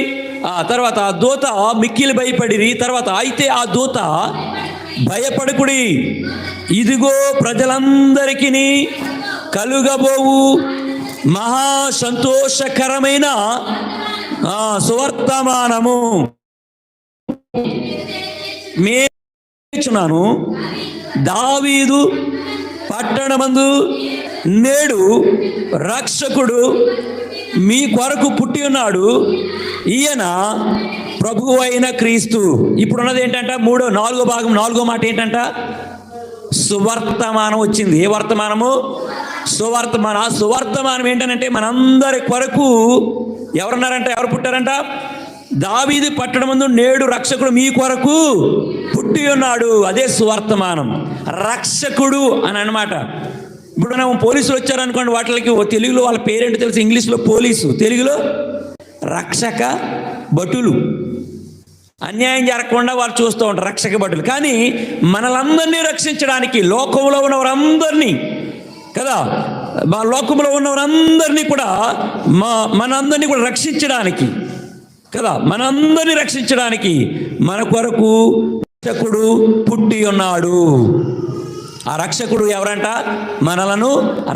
తర్వాత ఆ దూత మిక్కిలి భయపడిరి. తర్వాత అయితే ఆ దూత భయపడకుడి, ఇదిగో ప్రజలందరికీ కలుగబోవు మహా సంతోషకరమైన సువర్తమానము మేచున్నాను. దావీదు పట్టణమందు నేడు రక్షకుడు మీ కొరకు పుట్టి ఉన్నాడు, ఈయన ప్రభువు అయిన క్రీస్తు. ఇప్పుడున్నది ఏంటంట? 4వ మాట ఏంటంట? సువర్తమానం వచ్చింది. ఏ వర్తమానము? సువర్తమానం. ఆ సువర్తమానం ఏంటంటే మనందరి కొరకు ఎవరున్నారంట? ఎవరు పుట్టారంట? దావీదు పట్టణమందు నేడు రక్షకుడు మీ కొరకు పుట్టి ఉన్నాడు. అదే సువర్తమానం. రక్షకుడు అని అన్నమాట. ఇప్పుడు మనం పోలీసులు వచ్చారనుకోండి, వాటికి తెలుగులో వాళ్ళ పేరేంటో తెలుసు, ఇంగ్లీష్లో పోలీసు, తెలుగులో రక్షక భటులు. అన్యాయం జరగకుండా వాళ్ళు చూస్తూ ఉంటారు, రక్షక భటులు. కానీ మనలందరినీ రక్షించడానికి, లోకంలో ఉన్నవారందరినీ కదా, మా లోకంలో ఉన్నవారందరినీ కూడా మనందరినీ కూడా రక్షించడానికి కదా, మనందరినీ రక్షించడానికి మన కొరకు రక్షకుడు పుట్టి ఉన్నాడు. ఆ రక్షకుడు ఎవరంట? మనలను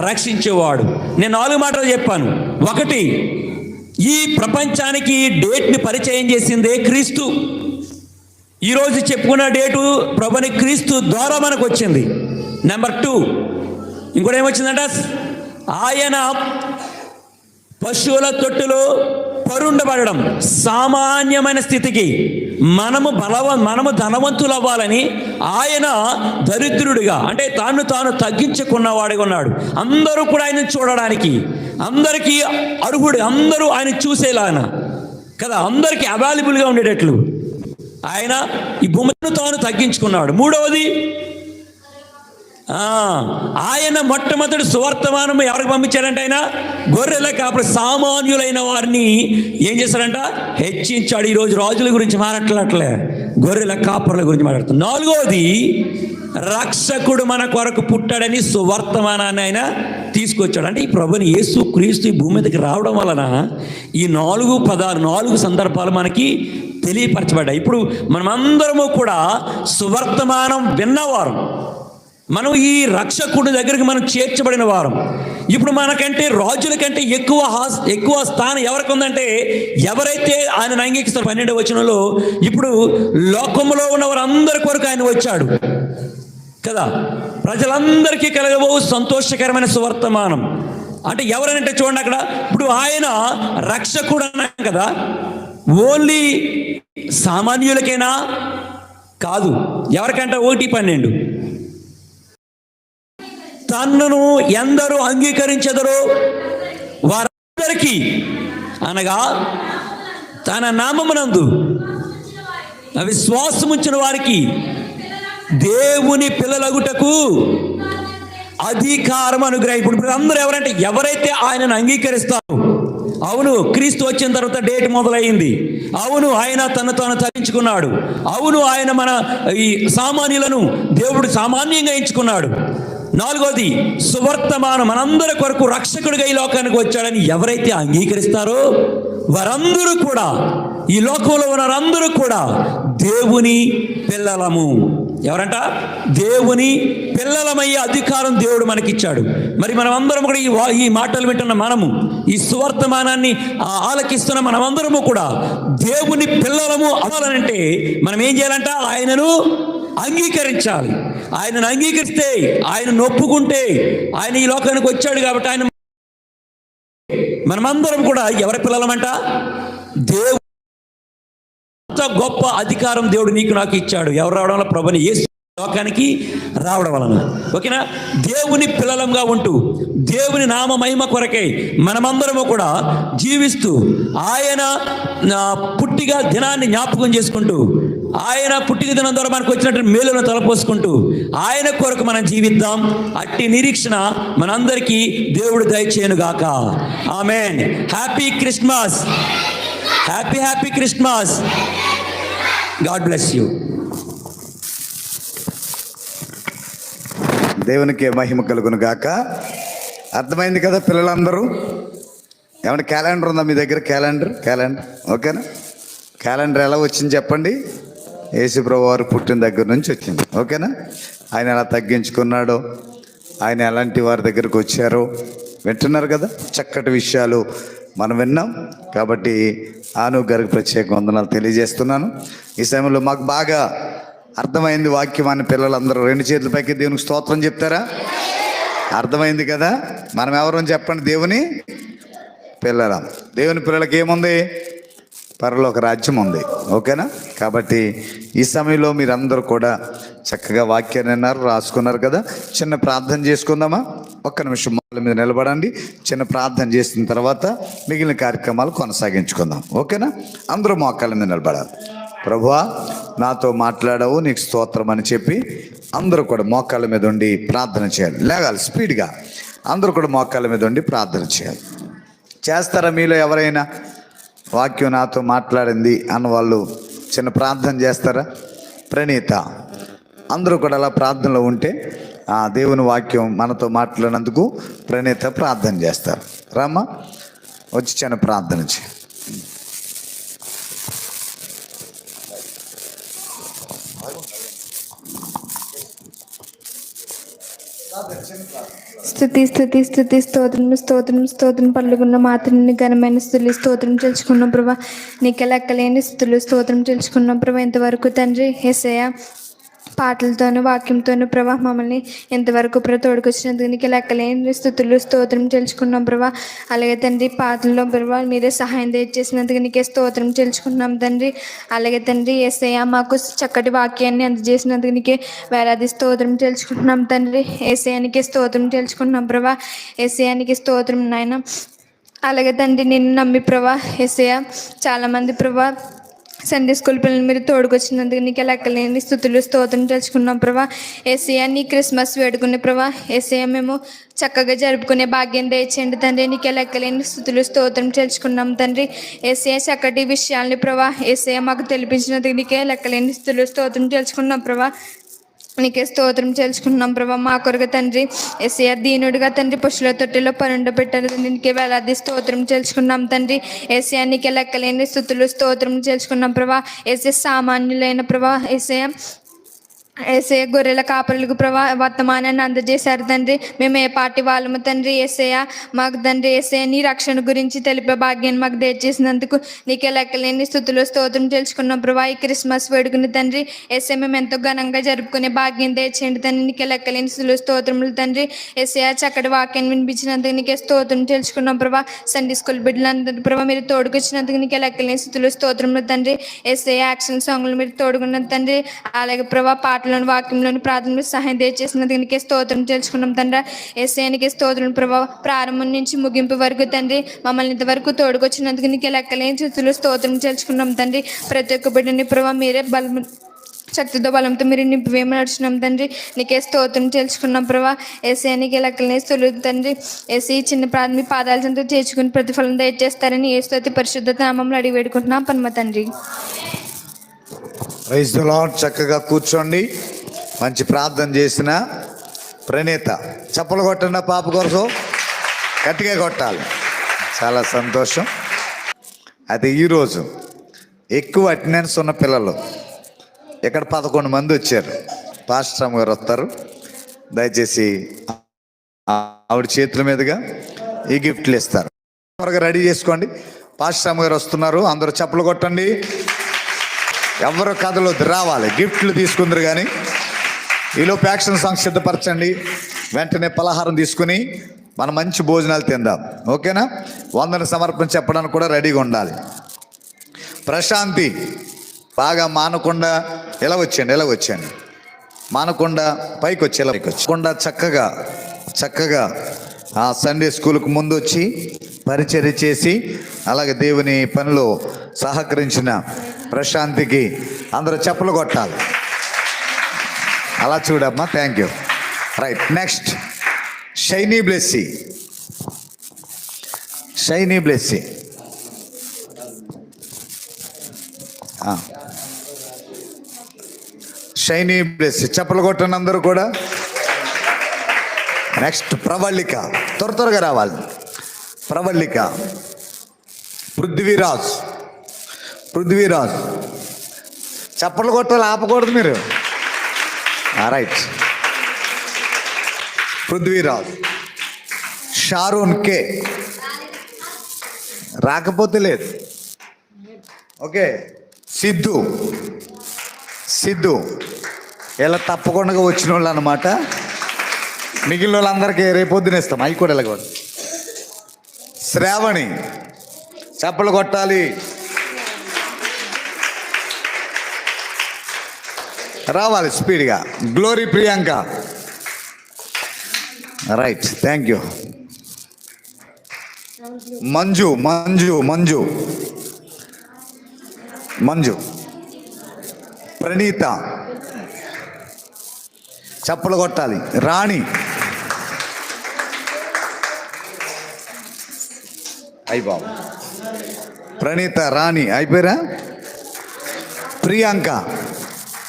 రక్షించేవాడు. నేను 4 మాటలు చెప్పాను. 1, ఈ ప్రపంచానికి డేట్ని పరిచయం చేసిందే క్రీస్తు. ఈరోజు చెప్పుకున్న డేటు ప్రభుని క్రీస్తు ద్వారా మనకు వచ్చింది. నెంబర్ 2, ఇంకోటి ఏమొచ్చిందంట? ఆయన పశువుల తొట్టులో పరుండబడడం. సామాన్యమైన స్థితికి మనము ధనవంతులు అవ్వాలని ఆయన దరిద్రుడిగా, అంటే తాను తగ్గించుకున్నవాడిగా ఉన్నాడు. అందరూ కూడా ఆయన చూడడానికి, అందరికీ అర్హుడు, అందరూ ఆయన చూసేలాగా కదా, అందరికీ అవైలబుల్గా ఉండేటట్లు ఆయన ఈ భూమిని తాను తగ్గించుకున్నాడు. 3వది ఆయన మొట్టమొదటి సువర్తమానం ఎవరికి పంపించాడంటే ఆయన గొర్రెల కాపరి సామాన్యులైన వారిని ఏం చేశాడంట? హెచ్చించాడు. ఈరోజు రాజుల గురించి మాట్లాడట్లే, గొర్రెల కాపరుల గురించి మాట్లాడుతాం. నాలుగోది, రక్షకుడు మన కొరకు పుట్టాడని సువర్తమానాన్ని ఆయన తీసుకొచ్చాడు. అంటే ఈ ప్రభుని యేసు క్రీస్తు ఈ భూమి మీదకి రావడం వలన ఈ 4 సందర్భాలు మనకి తెలియపరచబడ్డాయి. ఇప్పుడు మనమందరము కూడా సువర్తమానం విన్నవారం, మనం ఈ రక్షకుడి దగ్గరికి మనం చేర్చబడిన వారం. ఇప్పుడు మనకంటే రాజుల కంటే ఎక్కువ స్థానం ఎవరికి ఉందంటే, ఎవరైతే ఆయన అంగీకరిస్తారు. 12వ వచనంలో ఇప్పుడు లోకంలో ఉన్న వారందరి కొరకు ఆయన వచ్చాడు కదా, ప్రజలందరికీ కలగబో సంతోషకరమైన సువర్తమానం. అంటే ఎవరనంటే చూడండి అక్కడ, ఇప్పుడు ఆయన రక్షకుడు అన్నాం కదా, ఓన్లీ సామాన్యులకేనా? కాదు. ఎవరికంటే 1:12, తన్నును ఎందరూ అంగీకరించెదరో వారందరికీ, అనగా తన నామమునందు విశ్వాసముంచిన వారికి దేవుని పిల్లలగుటకు అధికారం అనుగ్రహం. ఇప్పుడు అందరూ ఎవరంటే, ఎవరైతే ఆయనను అంగీకరిస్తారో, అవును క్రీస్తు వచ్చిన తర్వాత డేట్ మొదలైంది, అవును ఆయన తను తగ్గించుకున్నాడు, అవును ఆయన మన ఈ సామాన్యులను దేవుడు సామాన్యంగా ఎంచుకున్నాడు. నాలుగోది, సువర్తమానం మనందరి కొరకు రక్షకుడిగా ఈ లోకానికి వచ్చాడని ఎవరైతే అంగీకరిస్తారో వారందరూ కూడా, ఈ లోకంలో ఉన్న వారందరూ కూడా దేవుని పిల్లలము. ఎవరంట? దేవుని పిల్లలమయ్యే అధికారం దేవుడు మనకిచ్చాడు. మరి మనం అందరం కూడా ఈ మాటలు వింటున్న మనము, ఈ సువర్తమానాన్ని ఆలకిస్తున్న మనమందరము కూడా దేవుని పిల్లలము అవ్వాలంటే మనం ఏం చేయాలంట? ఆయనను అంగీకరించాలి. ఆయనను అంగీకరిస్తే, ఆయన నొప్పుకుంటే, ఆయన ఈ లోకానికి వచ్చాడు కాబట్టి ఆయన, మనమందరం కూడా ఎవరి పిల్లలమంట? దేవుడు. గొప్ప అధికారం దేవుడు నీకు నాకు ఇచ్చాడు. ఎవరు రావడం వల్ల? ప్రభుని యేసు లోకానికి రావడం వలన. ఓకేనా? దేవుని పిల్లలంగా ఉంటూ దేవుని నామ మహిమ కొరకై మనమందరము కూడా జీవిస్తూ, ఆయన పుట్టిగా దినాన్ని జ్ఞాపకం చేసుకుంటూ, ఆయన పుట్టిక దినం ద్వారా మనకు వచ్చినట్టు మేలును తలపోసుకుంటూ ఆయన కొరకు మనం జీవిద్దాం. అట్టి నిరీక్షణ మనందరికీ దేవుడు దయచేయను గాక. ఆమేన్. Happy Christmas. Happy Christmas. God bless you. దేవునికి మహిమ కలుగును గాక. అర్థమైంది కదా పిల్లలందరూ? ఏమంటే క్యాలెండర్ ఉందా మీ దగ్గర? క్యాలెండర్ ఓకేనా? క్యాలెండర్ ఎలా వచ్చింది చెప్పండి? యేసుప్రభు వారు పుట్టిన దగ్గర నుంచి వచ్చింది. ఓకేనా? ఆయన ఎలా తగ్గించుకున్నాడో, ఆయన ఎలాంటి వారి దగ్గరకు వచ్చారో వింటున్నారు కదా. చక్కటి విషయాలు మనం విన్నాం. కాబట్టి ఆను గారికి ప్రత్యేక వందనాలు తెలియజేస్తున్నాను. ఈ సమయంలో మాకు బాగా అర్థమైంది వాక్యమాన్ని పిల్లలందరూ 2 చేతుల పైకి దేవునికి స్తోత్రం చెప్తారా? అర్థమైంది కదా. మనం ఎవరు చెప్పండి? దేవుని పిల్లలం. దేవుని పిల్లలకి ఏముంది? పరలోక రాజ్యం ఉంది. ఓకేనా? కాబట్టి ఈ సమయంలో మీరందరూ కూడా చక్కగా వాక్యాన్ని విన్నారు, రాసుకున్నారు కదా. చిన్న ప్రార్థన చేసుకుందామా? ఒక్క నిమిషం మొదల మీద నిలబడండి. చిన్న ప్రార్థన చేసిన తర్వాత మిగిలిన కార్యక్రమాలు కొనసాగించుకుందాం. ఓకేనా? అందరూ మోకాళ్ళ మీద నిలబడాలి. ప్రభువా, నాతో మాట్లాడవు, నీకు స్తోత్రం అని చెప్పి అందరూ కూడా మోకాళ్ళ మీద ఉండి ప్రార్థన చేయాలి. లేగాలి స్పీడ్గా అందరూ కూడా మోకాళ్ళ మీద ఉండి ప్రార్థన చేయాలి. చేస్తారా మీలో ఎవరైనా? వాక్యం నాతో మాట్లాడింది అన్న వాళ్ళు చిన్న ప్రార్థన చేస్తారా? ప్రణీత, అందరూ కూడా అలా ప్రార్థనలో ఉంటే దేవుని వాక్యం మనతో మాట్లాడినందుకు ప్రణీత ప్రార్థన చేస్తారు. రామ్మా, వచ్చి చిన్న ప్రార్థన చేయి. స్తుతి స్తుతి స్తుతి స్తోత్రం స్తోత్రం స్తోత్రం పలుకున్న మాత్రని ఘనమైన స్థుతులు స్తోత్రం తెలుసుకున్న ప్రభా, నీకు లెక్కలేని స్థుతులు స్తోత్రం తెలుసుకున్న ప్రభా. ఇంతవరకు తండ్రి యేసయ్య పాటలతోనూ వాక్యంతోనూ ప్రభా మమ్మల్ని ఎంతవరకు తోడుకొచ్చినందుకు నీకు లెక్కలేని స్థుతులు స్తోత్రం తెలుసుకున్నాం ప్రభా. అలాగే తండ్రి పాటల్లో ప్రభా మీరే సహాయం దయచేసినందుకు నీకే స్తోత్రం తెలుసుకున్నాం తండ్రి. అలాగే తండ్రి యేసయ్య మాకు చక్కటి వాక్యాన్ని అందజేసినందుకు నీకే వేలాది స్తోత్రం తెలుసుకుంటున్నాం తండ్రి. యేసయ్యానికి స్తోత్రం తెలుసుకున్నాం ప్రభా. యేసయ్యానికి స్తోత్రం నాయన. అలాగే తండ్రి నిన్ను నమ్మి ప్రభా యేసయ్య చాలామంది ప్రభా సండే స్కూల్ పిల్లలు మీరు తోడుకొచ్చినందుకు నీకు లెక్కలేని స్థుతులు స్తోత్రం తెలుసుకున్నాం ప్రభా. యేసయ్య నీ క్రిస్మస్ వేడుకునే ప్రభా. యేసయ్య మేము చక్కగా జరుపుకునే భాగ్యం దయచేయండి తండ్రి. నీకే లెక్కలేని స్థుతులు స్తోత్రం తెలుసుకున్నాం తండ్రి. యేసయ్య చక్కటి విషయాల్ని ప్రభా యేసయ్య మాకు తెలిపించినందుకు నీకే లెక్కలేని స్థుతులు స్తోత్రం తెలుసుకున్నాం ప్రభా. నీకే స్తోత్రం తెలుసుకున్నాం ప్రభా. మా కొరకు తండ్రి యేసయ్య దీనుడిగా తండ్రి పశువుల తొట్టిలో పరుండ పెట్టారు తండ్రి. నీకే వేలాది స్తోత్రం తెలుసుకున్నాం తండ్రి. యేసయ్య నీకే లెక్కలేని స్థుతులు స్తోత్రం తెలుసుకున్నాం ప్రభా. యేసయ్య సామాన్యులైన ప్రభా. యేసయ్య గొర్రెల కాపరులకు ప్రభా వర్తమానాన్ని అందజేశారు తండ్రి. మేము ఏ పార్టీ వాళ్ళము తండ్రి. యేసయ్య మాకు తండ్రి యేసయ్య నీ రక్షణ గురించి తెలిపే భాగ్యాన్ని మాకు దయచేసినందుకు నీకే లెక్కలేని స్థుతులు స్తోత్రం తెలుసుకున్నాం ప్రభా. ఈ క్రిస్మస్ వేడుకుని తండ్రి యేసయ్య మేము ఎంతో ఘనంగా జరుపుకునే భాగ్యం దయచేయండి తండ్రి. నీకే లెక్కలేని స్థుతులు స్తోత్రములు తండ్రి. యేసయ్య చక్కటి వాక్యాన్ని వినిపించినందుకు నీకే స్తోత్రం తెలుసుకున్నాం ప్రభా. సండే స్కూల్ బిడ్డలందరూ ప్రభా మీరు తోడుకొచ్చినందుకు నీకే లెక్కలేని స్థుతులు స్తోత్రములు తండ్రి. యేసయ్య యాక్షన్ సాంగ్లు మీరు తోడుకున్న తండ్రి. అలాగే ప్రభా పాటలను వాక్యంలోని ప్రార్థనలు సహాయం దయచేసినందుకు నీకే స్తోత్రం తెలుసుకున్నాం తండ్రి. యేసయ్యనికే స్తోత్రం ప్రభా. ప్రారంభం నుంచి ముగింపు వరకు తండ్రి మమ్మల్ని ఇంతవరకు తోడుకొచ్చినందుకు నీకే లెక్కలేని స్థుతులు స్తోత్రం తెలుసుకున్నాం తండ్రి. ప్రతి ఒక్క బిడ్డని ప్రభా మీరే బలం శక్తితో బలంతో మీరు నింపివేమ నడుచున్నాం తండ్రి. నీకే స్తోత్రం తెలుసుకున్నాం ప్రభా. యేసయ్యనికే లెక్కలేని స్థుతులు తండ్రి. యేసయ్య చిన్న ప్రార్థన మీ పాదాల చెంత చేర్చుకుని ప్రతిఫలం దయచేస్తారని యేసు పరిశుద్ధ నామములో అడిగి వేడుకుంటున్నాం పరమ తండ్రి. Praise the lord. చక్కగా కూర్చోండి. మంచి ప్రార్థన చేసిన ప్రణీత చప్పలు కొట్టండి పాప కోసం. గట్టిగా కొట్టాలి. చాలా సంతోషం. అయితే ఈరోజు ఎక్కువ అటెండెన్స్ ఉన్న పిల్లలు ఇక్కడ 11 మంది వచ్చారు. పాస్టర్ గారు వస్తారు. దయచేసి ఆవిడ చేతుల మీదుగా ఈ గిఫ్ట్లు ఇస్తారు. త్వరగా రెడీ చేసుకోండి. పాస్టర్ గారు వస్తున్నారు. అందరూ చప్పలు కొట్టండి. ఎవరు కథలు రావాలి. గిఫ్ట్లు తీసుకుందరు కానీ ఈలోపు యాక్షన్ సాంగ్ సిద్ధపరచండి. వెంటనే పలహారం తీసుకుని మనం మంచి భోజనాలు తిందాం. ఓకేనా? వందన సమర్పణ చెప్పడానికి కూడా రెడీగా ఉండాలి. ప్రశాంతి బాగా మానకుండా ఎలా వచ్చాను మానకుండా పైకి వచ్చేలా చక్కగా ఆ సండే స్కూల్కి ముందు వచ్చి పరిచర్య చేసి అలాగే దేవుని పనిలో సహకరించిన ప్రశాంతికి అందరూ చప్పలు కొట్టాలి. అలా చూడమ్మా. Thank you. Right. Next shiny Blessy. Shiny Blessy చప్పలు కొట్టండి అందరూ కూడా. నెక్స్ట్ ప్రవళిక. త్వరగా రావాలి. ప్రవళిక. పృథ్వీరాజ్ చప్పలు కొట్టాలి. ఆపకూడదు మీరు. రైట్. పృథ్వీరాజ్. షారూన్ కే. రాకపోతే లేదు. ఓకే. సిద్ధు ఇలా తప్పకుండా వచ్చిన వాళ్ళు అనమాట. మిగిలిన వాళ్ళందరికీ రేపొద్దున ఇస్తాం. అవి కూడా ఇలా కూడా. శ్రావణి చప్పలు కొట్టాలి. రావాలి స్పీడ్గా. Glory Priyanka. Right. Thank you. Manju Praneetha చప్పలు కొట్టాలి. రాణి. బాబు ప్రణీత రాణి అయిపోయారా? Priyanka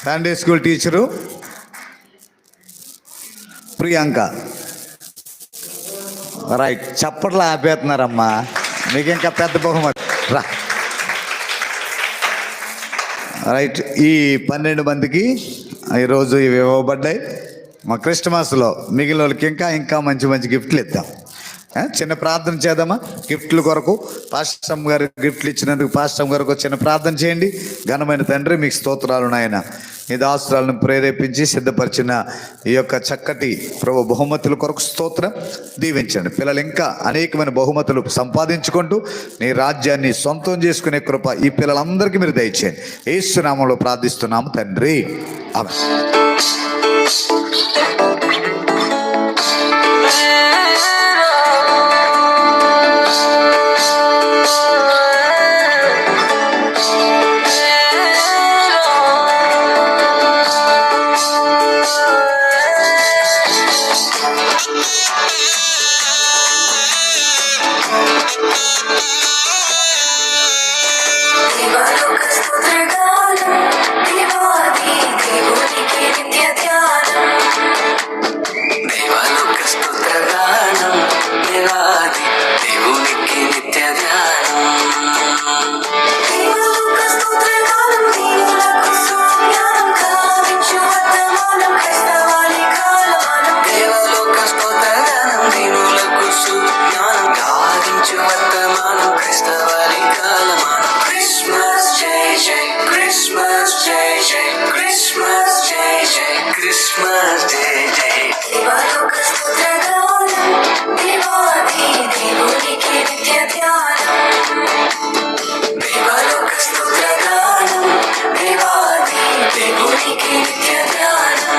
Sunday school teacher Priyanka. Right. చప్పట్లు ఆపేస్తున్నారమ్మా. మీకు ఇంకా పెద్ద బహుమతి రా. రైట్. ఈ 12 మందికి ఈరోజు ఇవి ఇవ్వబడ్డాయి. మా క్రిస్మస్లో మిగిలిన వాళ్ళకి ఇంకా మంచి గిఫ్ట్లు ఇద్దాం. చిన్న ప్రార్థన చేద్దామా? గిఫ్ట్ల కొరకు పాస్టర్ గారు గిఫ్ట్లు ఇచ్చినందుకు పాస్టర్ గారికి చిన్న ప్రార్థన చేయండి. ఘనమైన తండ్రి మీకు స్తోత్రాలు నాయన. ఈ దాసురాలను ప్రేరేపించి సిద్ధపరిచిన ఈ యొక్క చక్కటి ప్రభు బహుమతుల కొరకు స్తోత్రం. దీవించండి. పిల్లలు ఇంకా అనేకమైన బహుమతులు సంపాదించుకుంటూ నీ రాజ్యాన్ని సొంతం చేసుకునే కృప ఈ పిల్లలందరికీ మీరు దయచేయండి. యేసు నామములో ప్రార్థిస్తున్నాము తండ్రి. ఆమేన్. దేవాలోక స్తోత్రగానం దేవాది దేవునికి నిత్య ధ్యానం. దేవాలోక స్తోత్రగానం దేవాది దేవునికి నిత్య ధ్యానం. దేవాలోక స్తోత్రగానం దీనులకు సుజ్ఞానం కావించు వర్తమానం క్రైస్తవాని కాలమానం. దేవాలోక స్తోత్రగానం దీనులకు సుజ్ఞానం కావించు వర్తమానం క్రైస్తవాని కాలమానం. క్రిస్మస్ జై జై క్రిస్మస్ జై జై క్రిస్మస్ జై జై క్రిస్మస్ జై జై. దేవాలోక స్తోత్రగానం దేవాది దేవునికి నిత్య ధ్యానం. దేవాలోక స్తోత్రగానం దేవాది దేవునికి నిత్య ధ్యానం.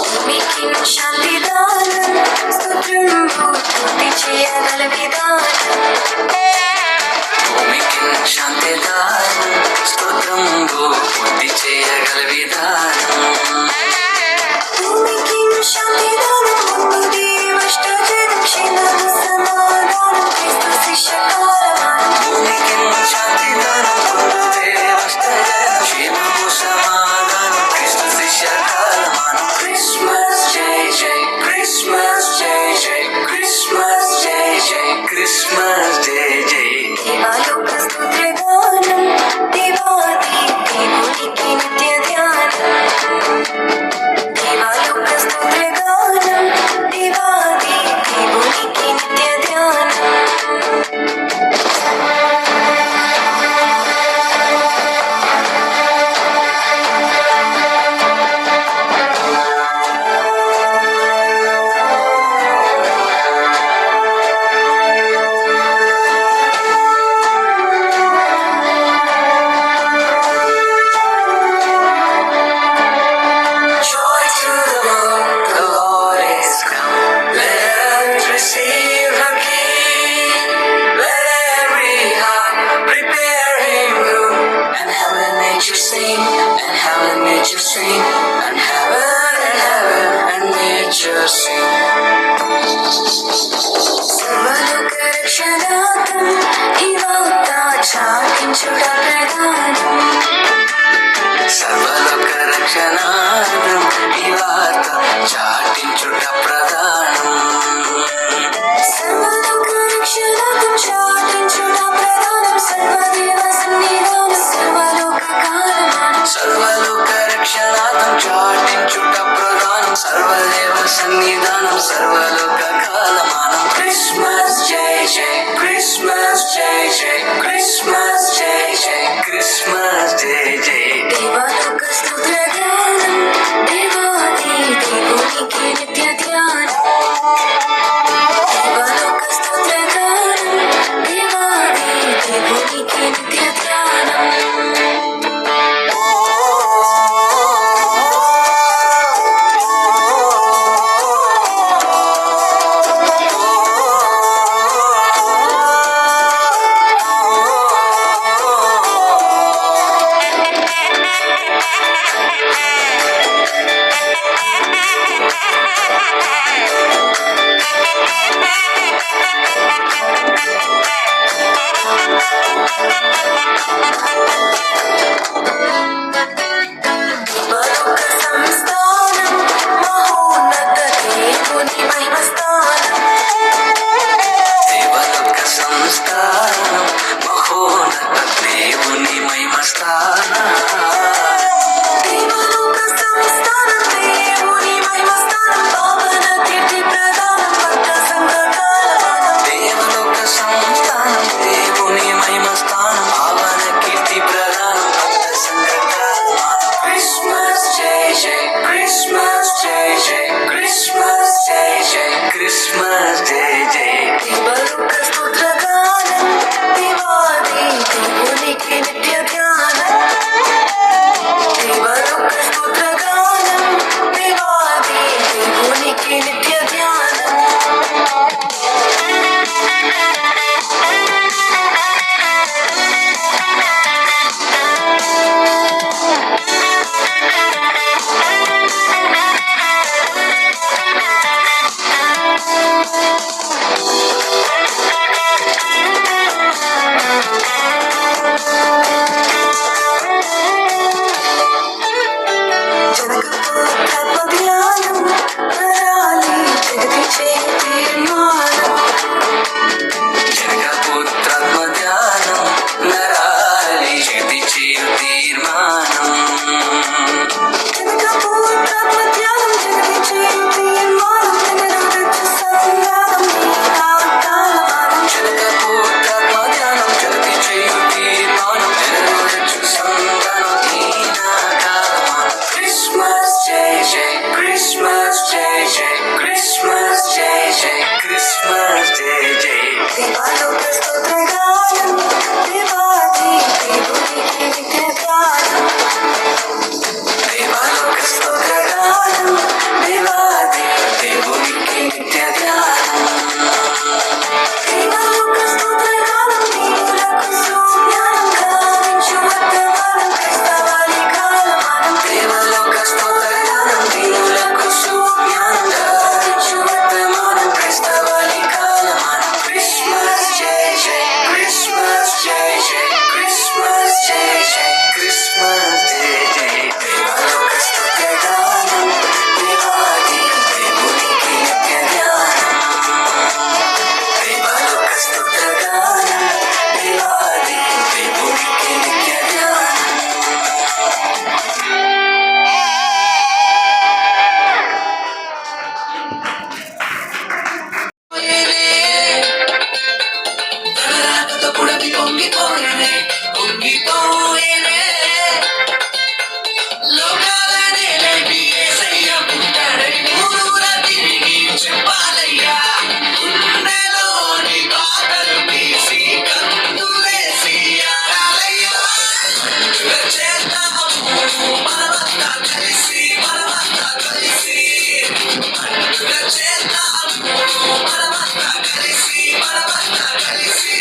భూమికి శాంతిదానం స్తోత్రం పూర్తి చేయగల విధానం. భూమికి శాంతిదానం స్తోత్రం పూర్తి చేయగల విధానం. భూమికి శాంతిదానం ముందు దేవష్టజనం క్షీణం సమాధానం క్రీస్తు శిష్య కాలమానం. భూమికి శాంతిదానం ముందు దేవష్టజనం క్షీణం సమాధానం క్రీస్తు శిష్య కాలమానం. క్రిస్మస్ జై జై క్రిస్మస్ జై జై క్రిస్మస్ జై జై క్రిస్మస్ జై జై. దేవాలోక స్తోత్రగానం దేవాది దేవునికి నిత్య ధ్యానం. దేవాలోక స్తోత్రగానం దేవాది దేవునికి నిత్య ధ్యానం. Joy to the world, the Lord is come. Let us receive the King. Let every heart prepare Him room. And heaven nature sing, and heaven nature sing, and heaven and nature sing. సర్వలోక రక్షణార్థం ఈ వార్త చాటించుట ప్రధానం. సర్వలోక రక్షణార్థం ఈ వార్త చాటించుట ప్రధానం. సర్వలోక రక్షణార్థం చాటించుట ప్రధానం. సర్వదేవ సన్నిధానం సర్వలోక కాలమానం. సర్వలోక రక్షణార్థం చాటించుట ప్రధానం. సర్వదేవ సన్నిధానం సర్వలోక కాలమానం. క్రిస్మస్ జై జై క్రిస్మస్ జై జై క్రిస్మస్ జై జై క్రిస్మస్ జై జై. దేవాలోక స్తోత్రగానం దేవాది దేవునికి నిత్య ధ్యానం. దేవాలోక స్తోత్రగానం దేవాది దేవునికి నిత్య ధ్యానం. దేవాలోక సంస్థానం మహోన్నత దేవుని మహిమస్థానం. దేవాలోక సంస్థానం మహోన్నత దేవుని మహిమస్థానం. దేవాలోక సంస్థానం దేవుని మహిమస్థానం. పావన కీర్తి ప్రదానం భక్త సంఘ కాలమానం. దేవాలోక సంస్థానం దేవుని మహిమస్థానం. పావన కీర్తి ప్రదానం నిత్య ధ్యానం దేవలోక స్తోత్రగానం దేవాది దేవునికి నిత్య ధ్యానం జగత్పుత్రధ్యానం నరాలి జగతి చేతి మానం జగపుత్రధ్యానం నరాలి జగతి చేతి తీర్మానం జగపుత్రధ్యానం జగతి చేతి తీర్మానం జగరుచు సంగానం నీకాకాలమానం జగపుత్రధ్యానం జగతి చేతి తీర్మానం జగరుచు సంగానం నీకాకాలమానం Christmas Jai Jai Christmas Jai Jai Christmas Jai Jai Christmas Jai Jai దేవాలోక స్తోత్రగానం దేవాది దేవునికి నిత్య ధ్యానం దేవాలోక స్తోత్రగానం దేవాది దేవునికి నిత్య ధ్యానం దేవాలోక స్తోత్రగానం దీనులకు సుజ్ఞానం గావించు వర్తమానం క్రైస్తవాని కాలమానం దేవలోక స్తోత్రగానం దీనులకు సుజ్ఞానం గావించు వర్తమానం క్రైస్తవాని కాలమానం Christmas Jai Jai Christmas Jai Jai Christmas Jai Jai Christmas Jai Jai దేవలోక స్తోత్రగానం దేవాది దేవునికి నిత్య ధ్యానం దేవలోక స్తోత్రగానం దేవాది దేవునికి నిత్య ధ్యానం పుడమి పొంగిపోయేనే పొంగిపోయేనే లోకాలనే లేపి యేసయ్య పుట్టాడని ఊరూరా తిరిగి చెప్పాలయ్యా గుండెలోని బాధలు తీసి కందులేసి ఆడాలయ్యా చేద్దాము మనమంతా కలిసి చేద్దాము మనమంతా కలిసి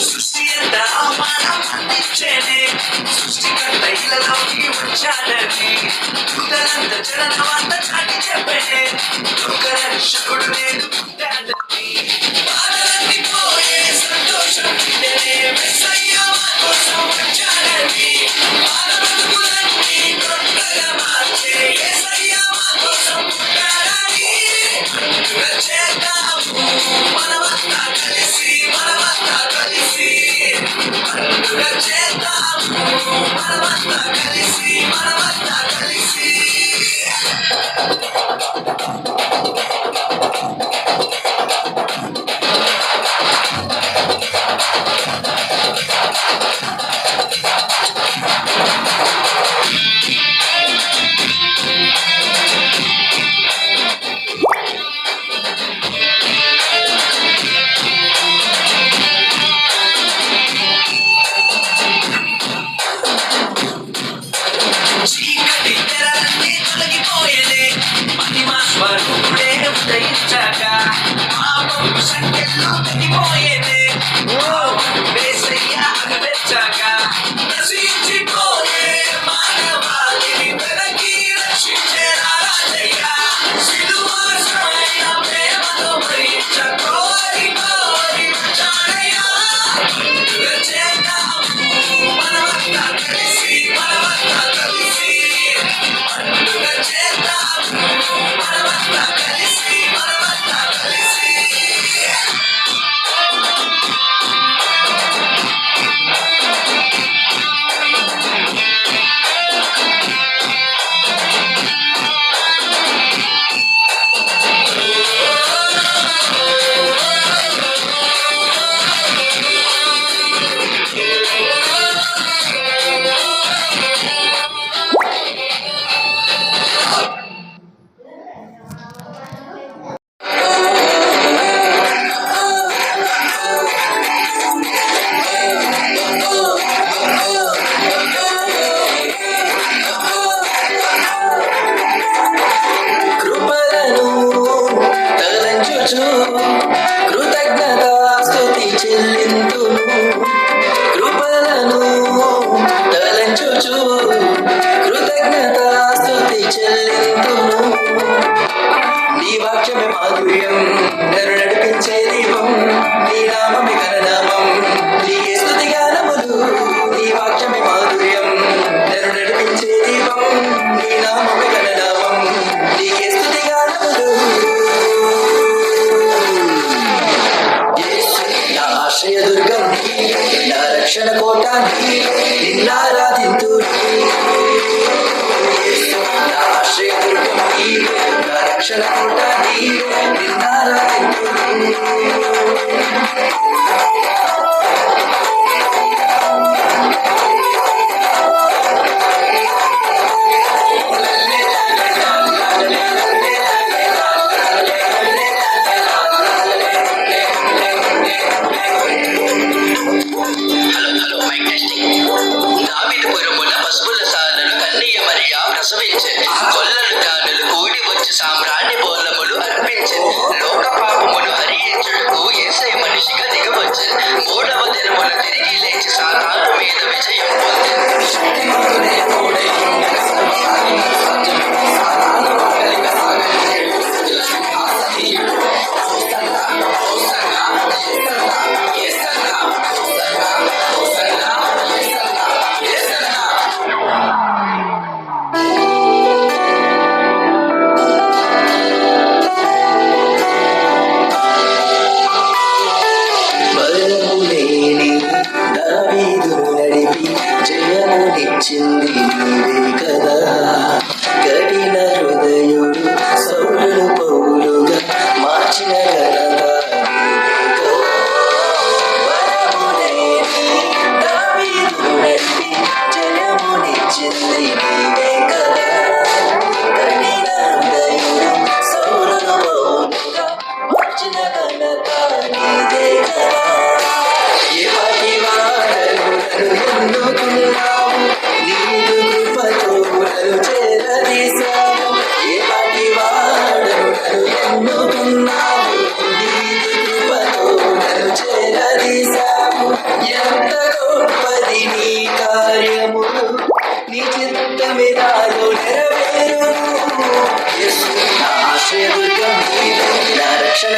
సృష్టి అంతా అవమానం అందించేనే సృష్టికర్త ఇళ్ళలోకి వచ్చాడని దూతలంత జననమంత చాటి చెప్పేనే లోక రక్షకుడు నేను పుట్టాడని బాధలన్నీ పోయే సంతోషం ఇదేనే మెస్సయ్య మా కోసం వచ్చాడని బాధ బ్రతుకులన్నీ గొప్పగా మార్చే యేసయ్య మా కోసం పుట్టాడని చేద్దాము మనమంతా కలిసి పండుగ చేద్దాము మనమంతా కలిసి చీకటి తెరలన్నీ తొలగిపోయేనే మహిమా స్వరూపుడే ఉదయించాక పాపం సంఖ్యల్లో తగ్గిపోయేనే యేసయ్య అగవెచ్చాక నశించిపోయే మానవాళిని వెనక్కి రక్షించే రాజయ్య శిలువాశ్రమైన ప్రేమతో భరించ కోరి వచ్చాడయ్యా చేద్దాము మనమంతా కలిసి పండుగ చేద్దాము మనమంతా కలిసి నీవే, నిన్నారాధింతును. యేసు నా ఆశ్రయదుర్గం నీవే, నా రక్షణ కోట నీవే, నిన్నారాధింతును. దావీదుపురమున పశువుల సాలను కన్నియ మరియా ప్రసవించె. గొల్లలు దానులు కూడి వచ్చి సామ్రాణి బోలములు అర్పించె. లోక పాపమును హరించుటకు యేసయ్య మనిషిగా దిగవచ్చె. మూడవ దినమున తిరిగి లేచి సాతాను మీద విజయం పొందె. బలములేని దావీదును నడిపి జయమునిచ్చింది నీవే కదా. కఠిన హృదయుడు సౌలును పౌలుగా మార్చిన ఘనత నీవే కదా. బలములేని దావీదును నడిపి జయమునిచ్చింది నీవే కదా. కఠిన హృదయుడు సౌలును పౌలుగా మార్చిన ఘనత నీదే కదా. ఎవరి వాడను ఎన్నుకున్నావు, నీదు కృపతో నన్ను చేరదీశావు. ఎవరి వాడను ఎన్నుకున్నావు, నీదు కృపతో నన్ను చేరదీశావు. ఎంత గొప్పది నీ కార్యములు, నీ చిత్తమే నాలో నెరవేరును. యేసు నా ఆశ్రయదుర్గం నీవే, నా రక్షణ